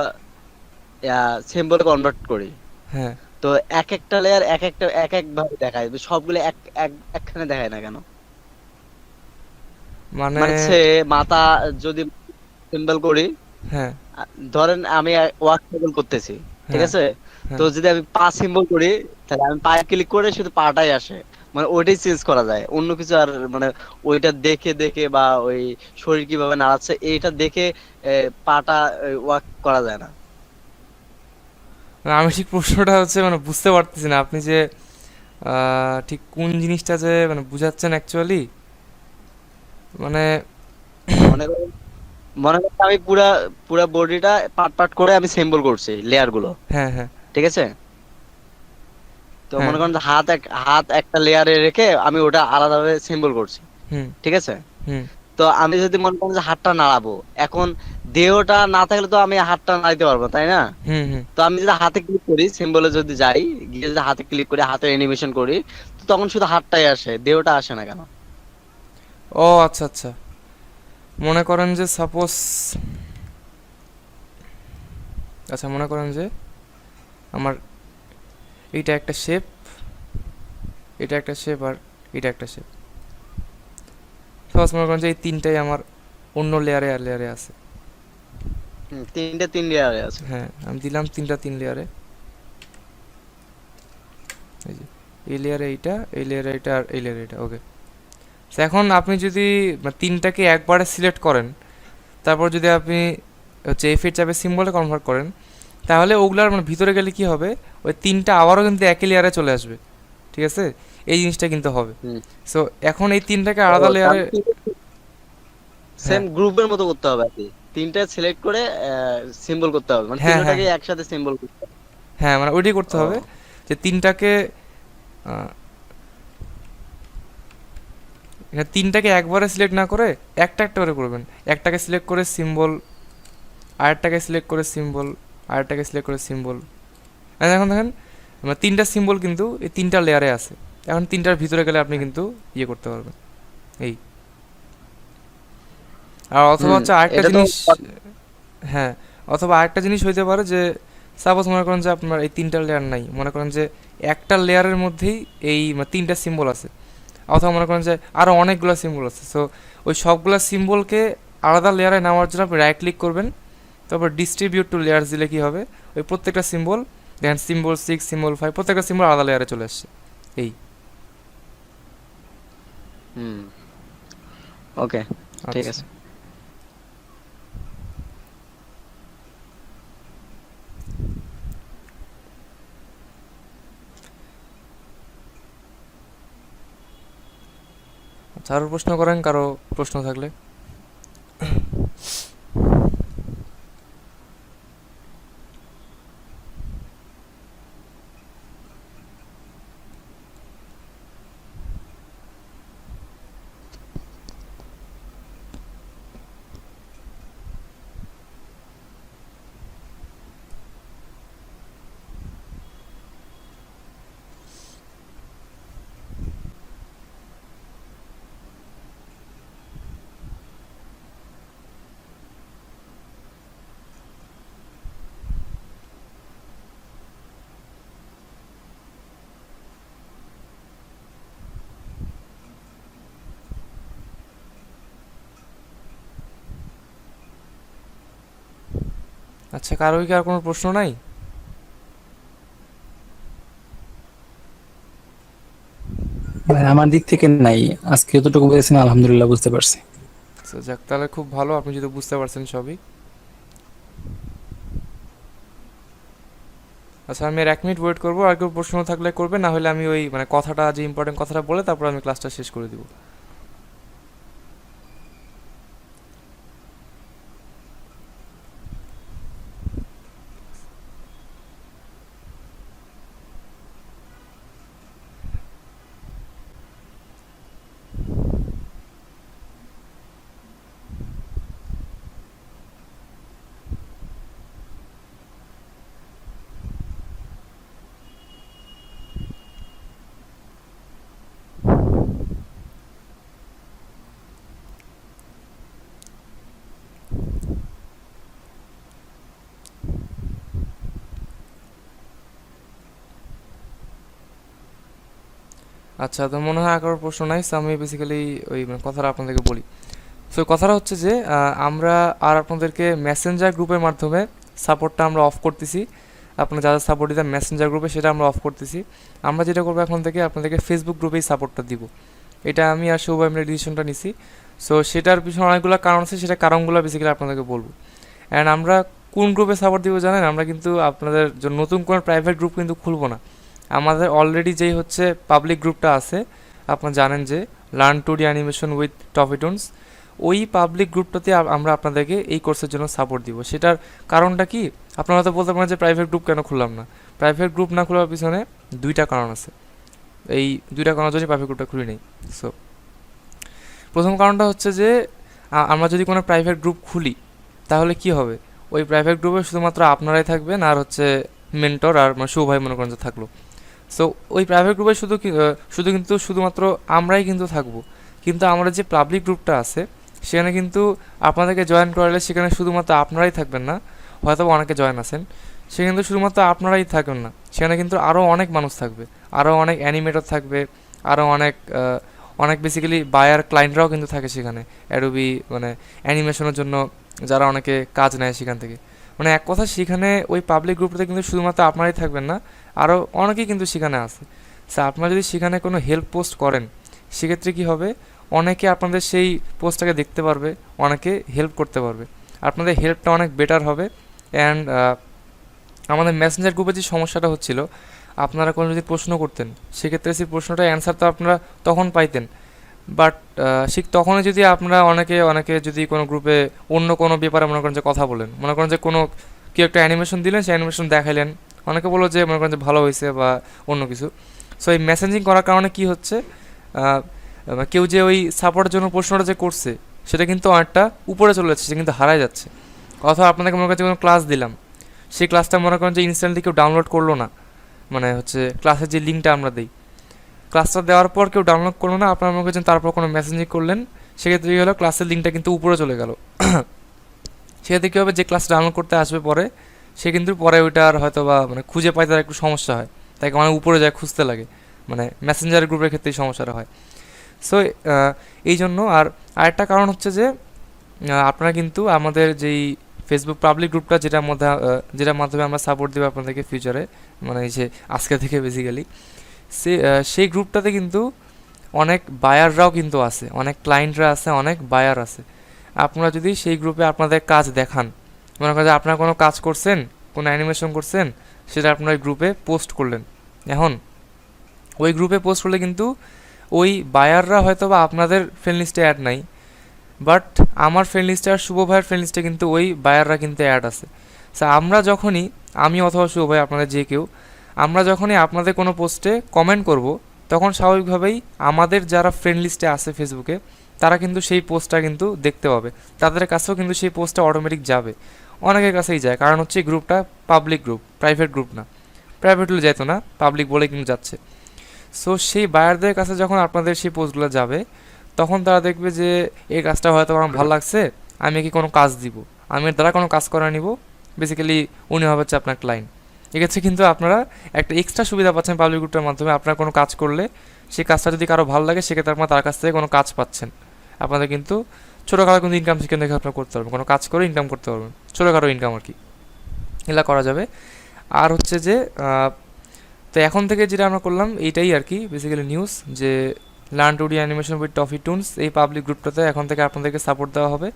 সিম্বল কনভার্ট করি, হ্যাঁ তো এক একটা লেয়ার এক এক ভাবে দেখায়, সবগুলো একখানে দেখায় না কেন? মানে মানে মাথা যদি সিম্বল করি, হ্যাঁ ধরেন আমি ওয়ার্ক টেবল করতেছি, ঠিক হ্যাঁ আছে? তো হ্যাঁ যদি আমি পা সিম্বল করি, তাহলে আমি পায়ে ক্লিক করে শুধু পাটাই আসে, মানে ওইটাই চেঞ্জ করা যায়, অন্য কিছু আর মানে ওইটা দেখে দেখে বা ওই শরীর কিভাবে নাড়াচ্ছে এইটা দেখে পাটা ওয়ার্ক করা যায় না। আমি ঠিক প্রশ্নটা হচ্ছে মানে বুঝতে পারতেছি না, আপনি যে ঠিক কোন জিনিসটা যে মানে বুঝাচ্ছেন অ্যাকচুয়ালি, মানে মনে করেন মনে করেন আমি পুরা পুরা বডিটা পার্ট পার্ট করে আমি সিম্বল করছি লেয়ার গুলো, হ্যাঁ হ্যাঁ ঠিক আছে? তো হ্যাঁ মনে করেন যে হাত একটা লেয়ারে রেখে আমি ওটা আলাদাভাবে সিম্বল করছি, হুম ঠিক আছে? হুম তো আমি যদি মনে করেন যে হাতটা নাড়াবো, এখন দেহটা না থাকলে তো আমি হাতটা নাড়াইতে পারবো, তাই না? হুম হুম তো আমি যদি হাতে ক্লিক করি, সিম্বলে যদি যাই, গিয়ে যদি হাতে ক্লিক করি, হাতের অ্যানিমেশন করি, তো তখন শুধু হাতটাই আসে, দেহটা আসে না কেন? ও আচ্ছা আচ্ছা, মনে করেন যে সাপোজ, আচ্ছা মনে করেন যে আমার এইটা একটা শেপ, এটা একটা শেপ, আর এটা একটা শেপ। সাপোজ মনে করেন যে এই তিনটাই আমার অন্য লেয়ারে আর লেয়ারে আছে। তিনটে তিন লেয়ারে আছে। হ্যাঁ আমি দিলাম তিনটা তিন লেয়ারে, এই যে এই লেয়ারে এইটা, এই লেয়ারে এইটা, আর এই লেয়ারে এইটা। ওকে, এখন আপনি যদি মানে তিনটাকে একবারে সিলেক্ট করেন, তারপর যদি আপনি হচ্ছে এফ8 চাপে সিম্বলে কনভার্ট করেন, তাহলে ওগুলার মানে ভিতরে গেলে কি হবে, ওই তিনটা আবারও কিন্তু একই লেয়ারে চলে আসবে, ঠিক আছে? এই জিনিসটা কিন্তু হবে। হুম। সো এখন এই তিনটাকে আলাদা লেয়ারে, সেম হ্যাঁ গ্রুপের মতো করতে হবে আর কি, তিনটে সিলেক্ট করে সিম্বল করতে হবে, মানে হ্যাঁ হ্যাঁ তিনটাকে একসাথে সিম্বল করতে হবে। হ্যাঁ মানে ওইটাই করতে ও। হবে, যে তিনটাকে আহ, এখানে তিনটাকে একবারে সিলেক্ট না করে একটা একটা করে করবেন। একটাকে সিলেক্ট করে সিম্বল, আরেকটাকে সিলেক্ট করে সিম্বল, আরেকটাকে সিলেক্ট করে সিম্বল। এখন দেখেন আমার তিনটা সিম্বল কিন্তু এই তিনটা লেয়ারে আছে, এখন তিনটার ভিতরে গেলে আপনি কিন্তু ইয়ে করতে পারবেন এই। আর অথবা হুম, হচ্ছে আরেকটা এটা তো জিনিস, হ্যাঁ অথবা আরেকটা জিনিস হইতে পারে যে সাপোজ মনে করেন যে আপনার এই তিনটা লেয়ার নাই, মনে করেন যে একটা লেয়ারের মধ্যেই এই মানে তিনটা সিম্বল আছে, অথবা মনে করেন যে আরও অনেকগুলো সিম্বল আছে। সো ওই সবগুলো সিম্বলকে আলাদা লেয়ারে নেওয়ার জন্য আপনি রাইট ক্লিক করবেন, তারপর ডিস্ট্রিবিউট টু লেয়ার্স দিলে কী হবে, ওই প্রত্যেকটা সিম্বল দেখেন সিম্বল 6 সিম্বল 5 প্রত্যেকটা সিম্বল আলাদা লেয়ারে চলে আসছে এই। হুম, ওকে, ঠিক আচ্ছা আছে। আচ্ছা, আরও প্রশ্ন করেন কারো প্রশ্ন থাকলে। আচ্ছা, কারো কি আর কোনো প্রশ্ন নাই? ভাই আমার দিক থেকে নাই, আজকে যতটুকু বুঝেছেন আলহামদুলিল্লাহ বুঝতে পারছি। তো যাক, তাহলে খুব ভালো, আপনি যদি বুঝতে পারছেন সবই। আচ্ছা, আমি আর 1 মিনিট ওয়েট করবো, আর কেউ প্রশ্ন থাকলে করবে, না হলে আমি ওই মানে কথাটা, যে ইম্পর্টেন্ট কথাটা বলে তারপর আমি ক্লাসটা শেষ করে দিব। আচ্ছা, তো মনে হয় আর কারোর প্রশ্ন নাই, so আমি বেসিক্যালি ওই মানে কথাটা আপনাদেরকে বলি। সো কথাটা হচ্ছে যে আমরা আর আপনাদেরকে মেসেঞ্জার গ্রুপের মাধ্যমে সাপোর্টটা আমরা অফ করতেছি। আপনারা যারা সাপোর্ট দিতেন মেসেঞ্জার গ্রুপে, সেটা আমরা অফ করতেছি। আমরা যেটা করবো এখন থেকে, আপনাদেরকে ফেসবুক গ্রুপেই সাপোর্টটা দিব। এটা আমি আর শুভ আমরা ডিসিশনটা নিছি। সো সেটার পিছনে অনেকগুলো কারণ আছে, সেটা কারণগুলো বেসিক্যালি আপনাদেরকে বলবো। অ্যান্ড আমরা কোন গ্রুপে সাপোর্ট দিব জানেন? আমরা কিন্তু আপনাদের জন্য নতুন কোনো প্রাইভেট গ্রুপ কিন্তু খুলবো না। আমাদের অলরেডি যেই হচ্ছে পাবলিক গ্রুপটা আছে, আপনারা জানেন যে learn two D animation with Toffeetoons, ওই পাবলিক গ্রুপটাতে আমরা আপনাদেরকে এই কোর্সের জন্য সাপোর্ট দিব। সেটার কারণটা কি? আপনারা হয়তো বলতে পারেন যে প্রাইভেট গ্রুপ কেন খুললাম না। প্রাইভেট গ্রুপ না খোলার পিছনে 2টা কারণ আছে। এই 2টা কারণের জন্য প্রাইভেট গ্রুপটা খুলি নেই। সো প্রথম কারণটা হচ্ছে যে আমরা যদি কোনো প্রাইভেট গ্রুপ খুলি তাহলে কি হবে? ওই প্রাইভেট গ্রুপে শুধুমাত্র আপনারাই থাকবেন, আর হচ্ছে মেন্টর আর মানে শুভ ভাই মনে করেন যে থাকলো। সো ওই প্রাইভেট গ্রুপে শুধুমাত্র আমরাই কিন্তু থাকবো। কিন্তু আমরা যে পাবলিক গ্রুপটা আছে সেখানে কিন্তু আপনাদেরকে জয়েন করালে সেখানে শুধুমাত্র আপনারাই থাকবেন না, হয়তো অনেকে জয়েন আছেন, সেখানে কিন্তু শুধুমাত্র আপনারাই থাকবেন না, সেখানে কিন্তু আরও অনেক মানুষ থাকবে, আরও অনেক অ্যানিমেটর থাকবে, আরও অনেক বেসিক্যালি বায়ার ক্লায়েন্টরাও কিন্তু থাকে সেখানে, অ্যাডোবি মানে অ্যানিমেশনের জন্য যারা অনেকে কাজ নেয় সেখান থেকে। মানে এক কথা, সেখানে ওই পাবলিক গ্রুপটাতে কিন্তু শুধুমাত্র আপনারাই থাকবেন না, আরও অনেকেই কিন্তু সেখানে আছে। সো আপনারা যদি সেখানে কোনো হেল্প পোস্ট করেন, সেক্ষেত্রে কী হবে? অনেকে আপনাদের সেই পোস্টটাকে দেখতে পারবে, অনেকে হেল্প করতে পারবে, আপনাদের হেল্পটা অনেক বেটার হবে। অ্যান্ড আমাদের মেসেঞ্জার গ্রুপে যে সমস্যাটা হচ্ছিল, আপনারা কোনো যদি প্রশ্ন করতেন, সেক্ষেত্রে সেই প্রশ্নটার অ্যান্সার তো আপনারা তখন পাইতেন, বাট ঠিক তখনই যদি আপনারা অনেকে যদি কোনো গ্রুপে অন্য কোনো ব্যাপারে মনে করেন যে কথা বলেন, মনে করেন যে কোনো কেউ একটা অ্যানিমেশন দিলেন, সেই অ্যানিমেশন দেখাইলেন, অনেকে বললো যে মনে করেন যে ভালো হয়েছে বা অন্য কিছু। সো এই মেসেঞ্জিং করার কারণে কি হচ্ছে, কেউ যে ওই সাপোর্টের জন্য প্রশ্নটা যে করছে সেটা কিন্তু অনেকটা উপরে চলে যাচ্ছে, সে কিন্তু হারায় যাচ্ছে। অথবা আপনাদেরকে মনে করেন যে কোনো ক্লাস দিলাম, সেই ক্লাসটা মনে করেন যে ইনস্ট্যান্টলি কেউ ডাউনলোড করলো না, মানে হচ্ছে ক্লাসের যে লিঙ্কটা আমরা দিই, ক্লাসটা দেওয়ার পর কেউ ডাউনলোড করলো না, আপনারা মনে করছেন তারপর কোনো মেসেঞ্জিং করলেন, সেক্ষেত্রে কী হলো, ক্লাসের লিঙ্কটা কিন্তু উপরে চলে গেল। সেক্ষেত্রে কী হবে, যে ক্লাস ডাউনলোড করতে আসবে পরে, সে কিন্তু পরে ওইটার হয়তো বা মানে খুঁজে পাই তার একটু সমস্যা হয়, তাকে মানে উপরে যায় খুঁজতে লাগে, মানে মেসেঞ্জার গ্রুপের ক্ষেত্রে এই সমস্যাটা হয়। সো এই জন্য আর আরেকটা কারণ হচ্ছে যে আপনারা কিন্তু আমাদের যেই ফেসবুক পাবলিক গ্রুপটা, যেটার মাধ্যমে আমরা সাপোর্ট দেবো আপনাদেরকে ফিউচারে, মানে এই যে আজকে থেকে বেসিক্যালি, সেই গ্রুপটাতে কিন্তু অনেক বায়াররাও কিন্তু আছে, অনেক ক্লায়েন্টরা আছে, অনেক বায়ার আছে। আপনারা যদি সেই গ্রুপে আপনাদের কাজ দেখান, মনে করেন যে আপনারা কোনো কাজ করছেন, কোনো অ্যানিমেশন করছেন, সেটা আপনারা ওই গ্রুপে পোস্ট করলেন। এখন ওই গ্রুপে পোস্ট করলে কিন্তু ওই বায়াররা হয়তো বা আপনাদের ফ্রেন্ড লিস্টে অ্যাড নাই, বাট আমার ফ্রেন্ড লিস্টে আর শুভ ভাইয়ের ফ্রেন্ড লিস্টে কিন্তু ওই বায়াররা কিন্তু অ্যাড আছে। সো আমরা যখনই, আমি অথবা শুভ ভাই, আপনাদের যে কেউ, আমরা যখনই আপনাদের কোনো পোস্টে কমেন্ট করব, তখন স্বাভাবিকভাবেই আমাদের যারা ফ্রেন্ড লিস্টে আছে ফেসবুকে, তারা কিন্তু সেই পোস্টটা কিন্তু দেখতে পাবে, তাদের কাছেও কিন্তু সেই পোস্টটা অটোমেটিক যাবে, অনেকের কাছেই যায়, কারণ হচ্ছে গ্রুপটা পাবলিক গ্রুপ, প্রাইভেট গ্রুপ না, প্রাইভেট হলে যেত না, পাবলিক বলে কিন্তু যাচ্ছে। সো সেই বায়ারদের কাছে যখন আপনাদের সেই পোস্টগুলো যাবে, তখন তারা দেখবে যে এই কাজটা হয়তো আমার ভালো লাগছে, আমি কি কোনো কাজ দিব, আমি এর দ্বারা কোনো কাজ করে নিব, বেসিক্যালি উনি হবে হচ্ছে আপনার ক্লায়েন্ট। এক্ষেত্রে কিন্তু আপনারা একটা এক্সট্রা সুবিধা পাচ্ছেন পাবলিক গ্রুপটার মাধ্যমে। আপনারা কোনো কাজ করলে সেই কাজটা যদি কারো ভালো লাগে, সেক্ষেত্রে আপনারা তার কাছ থেকে কোনো কাজ পাচ্ছেন, আপনাদের কিন্তু ছোটোখাটো কিন্তু ইনকাম সেখান থেকে আপনারা করতে পারবেন, কোনো কাজ করে ইনকাম করতে পারবেন, ছোটোখাটো ইনকাম আর কি। এগুলা করা যাবে। আর হচ্ছে যে তো এখন থেকে যেটা আমরা করলাম এইটাই আর কি বেসিক্যালি নিউজ, যে learn two D animation with toffee toons এই পাবলিক গ্রুপটাতে এখন থেকে আপনাদেরকে সাপোর্ট দেওয়া হবে।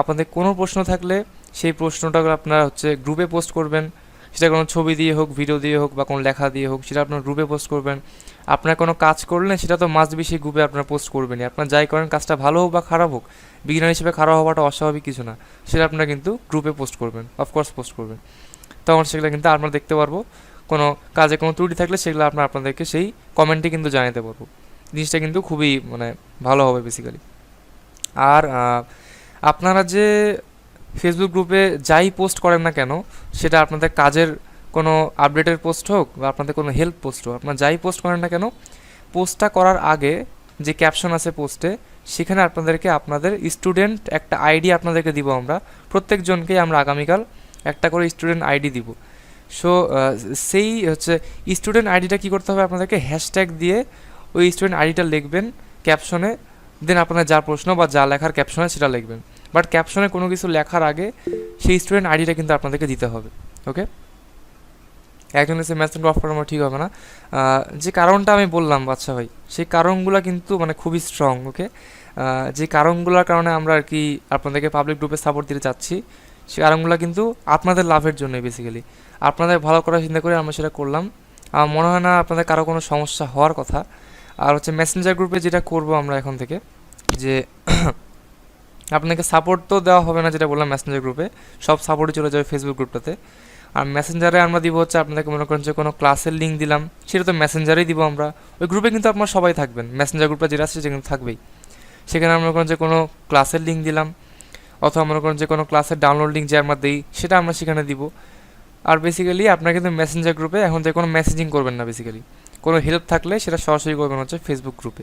আপনাদের কোনো প্রশ্ন থাকলে সেই প্রশ্নটা আপনারা হচ্ছে গ্রুপে পোস্ট করবেন, সেটা কোনো ছবি দিয়ে হোক, ভিডিও দিয়ে হোক, বা কোনো লেখা দিয়ে হোক, সেটা আপনার গ্রুপে পোস্ট করবেন। আপনার কোনো কাজ করলেন সেটা তো মাস্ট বি সেই গ্রুপে আপনারা পোস্ট করবেনই। আপনার যাই করেন কাজটা ভালো হোক বা খারাপ হোক, বিগিনার হিসেবে খারাপ হওয়াটা অস্বাভাবিক কিছু না, সেটা আপনারা কিন্তু গ্রুপে পোস্ট করবেন, অফকোর্স পোস্ট করবেন। তখন সেগুলো কিন্তু আমরা দেখতে পারবো। কোনো কাজে কোনো ত্রুটি থাকলে সেগুলো আপনাদেরকে সেই কমেন্টে কিন্তু জানাতে পারবো। জিনিসটা কিন্তু খুবই মানে ভালো হবে বেসিক্যালি। আর আপনারা যে ফেসবুক গ্রুপে যাই পোস্ট করেন না কেন, সেটা আপনাদের কাজের কোনো আপডেটের পোস্ট হোক বা আপনাদের কোনো হেল্প পোস্ট হোক, আপনারা যাই পোস্ট করেন না কেন, পোস্টটা করার আগে যে ক্যাপশন আছে পোস্টে, সেখানে আপনাদেরকে আপনাদের স্টুডেন্ট একটা আইডি আপনাদেরকে দিব। আমরা প্রত্যেকজনকেই আমরা আগামীকাল একটা করে স্টুডেন্ট আইডি দিব। সো সেই হচ্ছে স্টুডেন্ট আইডিটা কী করতে হবে, আপনাদেরকে হ্যাশট্যাগ দিয়ে ওই স্টুডেন্ট আইডিটা লিখবেন ক্যাপশনে, দেন আপনার যা প্রশ্ন বা যা লেখার ক্যাপশনে সেটা লিখবেন। বাট ক্যাপশনে কোনো কিছু লেখার আগে সেই স্টুডেন্ট আইডিটা কিন্তু আপনাদেরকে দিতে হবে। ওকে, একজন এসে মেসেঞ্জার অফ করা আমার ঠিক হবে না। যে কারণটা আমি বললাম বাচ্চা ভাই, সেই কারণগুলো কিন্তু মানে খুবই স্ট্রং। ওকে, যে কারণগুলোর কারণে আমরা আর কি আপনাদেরকে পাবলিক গ্রুপে সাপোর্ট দিতে চাচ্ছি, সেই কারণগুলো কিন্তু আপনাদের লাভের জন্যই বেসিক্যালি। আপনাদের ভালো করার চিন্তা করে আমরা সেটা করলাম। আমার মনে হয় না আপনাদের কারো কোনো সমস্যা হওয়ার কথা। আর হচ্ছে মেসেঞ্জার গ্রুপে যেটা করব আমরা এখন থেকে, যে আপনাকে সাপোর্ট তো দেওয়া হবে না, যেটা বললাম মেসেঞ্জার গ্রুপে সব সাপোর্টই চলে যাবে ফেসবুক গ্রুপটাতে। আর মেসেঞ্জারে আমরা দিব হচ্ছে আপনাদেরকে মনে করেন যে কোনো ক্লাসের লিঙ্ক দিলাম, সেটা তো মেসেঞ্জারেই দিব আমরা। ওই গ্রুপে কিন্তু আপনারা সবাই থাকবেন, মেসেঞ্জার গ্রুপটা যেটা আছে সেটা কিন্তু থাকবেই। সেখানে আমরা মনে করেন যে কোনো ক্লাসের লিঙ্ক দিলাম, অথবা মনে করেন যে কোনো ক্লাসের ডাউনলোড লিঙ্ক যে আমরা দিই সেটা আমরা সেখানে দিব। আর বেসিক্যালি আপনারা কিন্তু মেসেঞ্জার গ্রুপে এখন থেকে কোনো মেসেজিং করবেন না। বেসিক্যালি কোনো হেল্প থাকলে সেটা সরাসরি করবেন হচ্ছে ফেসবুক গ্রুপে,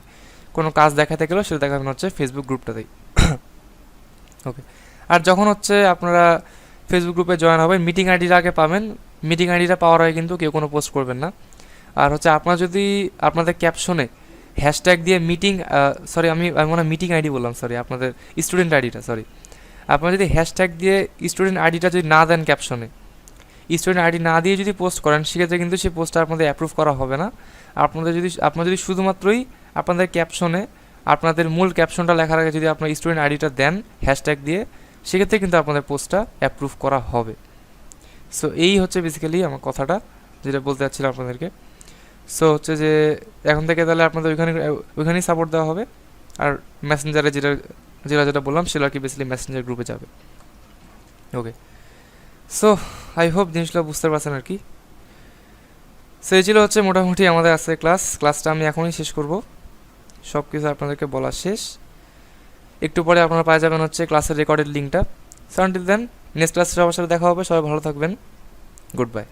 কোনো কাজ দেখাতে গেলেও সেটা দেখাবেন হচ্ছে ফেসবুক গ্রুপটাতেই। ওকে, আর যখন হচ্ছে আপনারা ফেসবুক গ্রুপে জয়েন হবেন, মিটিং আইডিটা আগে পাবেন। মিটিং আইডিটা পাওয়ার আগে কিন্তু কেউ কোনো পোস্ট করবেন না। আর হচ্ছে আপনারা যদি আপনাদের ক্যাপশনে হ্যাশট্যাগ দিয়ে মিটিং, সরি আমি মনে হয় মিটিং আইডি বললাম, সরি আপনাদের স্টুডেন্ট আইডিটা, সরি আপনারা যদি হ্যাশট্যাগ দিয়ে স্টুডেন্ট আইডিটা যদি না দেন ক্যাপশনে, স্টুডেন্ট আইডি না দিয়ে যদি পোস্ট করেন, সেক্ষেত্রে কিন্তু সেই পোস্টটা আপনাদের অ্যাপ্রুভ করা হবে না। আপনারা যদি শুধুমাত্রই আপনাদের ক্যাপশনে আপনাদের মূল ক্যাপশনটা লেখার আগে যদি আপনার স্টুডেন্ট আইডিটা দেন হ্যাশট্যাগ দিয়ে, সেক্ষেত্রে কিন্তু আপনাদের পোস্টটা অ্যাপ্রুভ করা হবে। সো এই হচ্ছে বেসিক্যালি আমার কথাটা যেটা বলতে চাচ্ছিলাম আপনাদেরকে। সো হচ্ছে যে এখন থেকে তাহলে আপনাদের ওইখানেই সাপোর্ট দেওয়া হবে। আর মেসেঞ্জারে যেটা বললাম সেটা আর কি বেসিক্যালি মেসেঞ্জার গ্রুপে যাবে। ওকে, সো আই হোপ জিনিসগুলো বুঝতে পারছেন আর কি। সো এই ছিল হচ্ছে মোটামুটি আমাদের আজকে ক্লাসটা আমি এখনই শেষ করব, সব কিছু আপনাদেরকে বলা শেষ। একটু পরে আপনারা পেয়ে যাবেন হচ্ছে ক্লাসের রেকর্ডের লিঙ্কটা। সো আনটিল দেন নেক্সট ক্লাসে সবার সাথে দেখা হবে। সবাই ভালো থাকবেন, গুড বাই।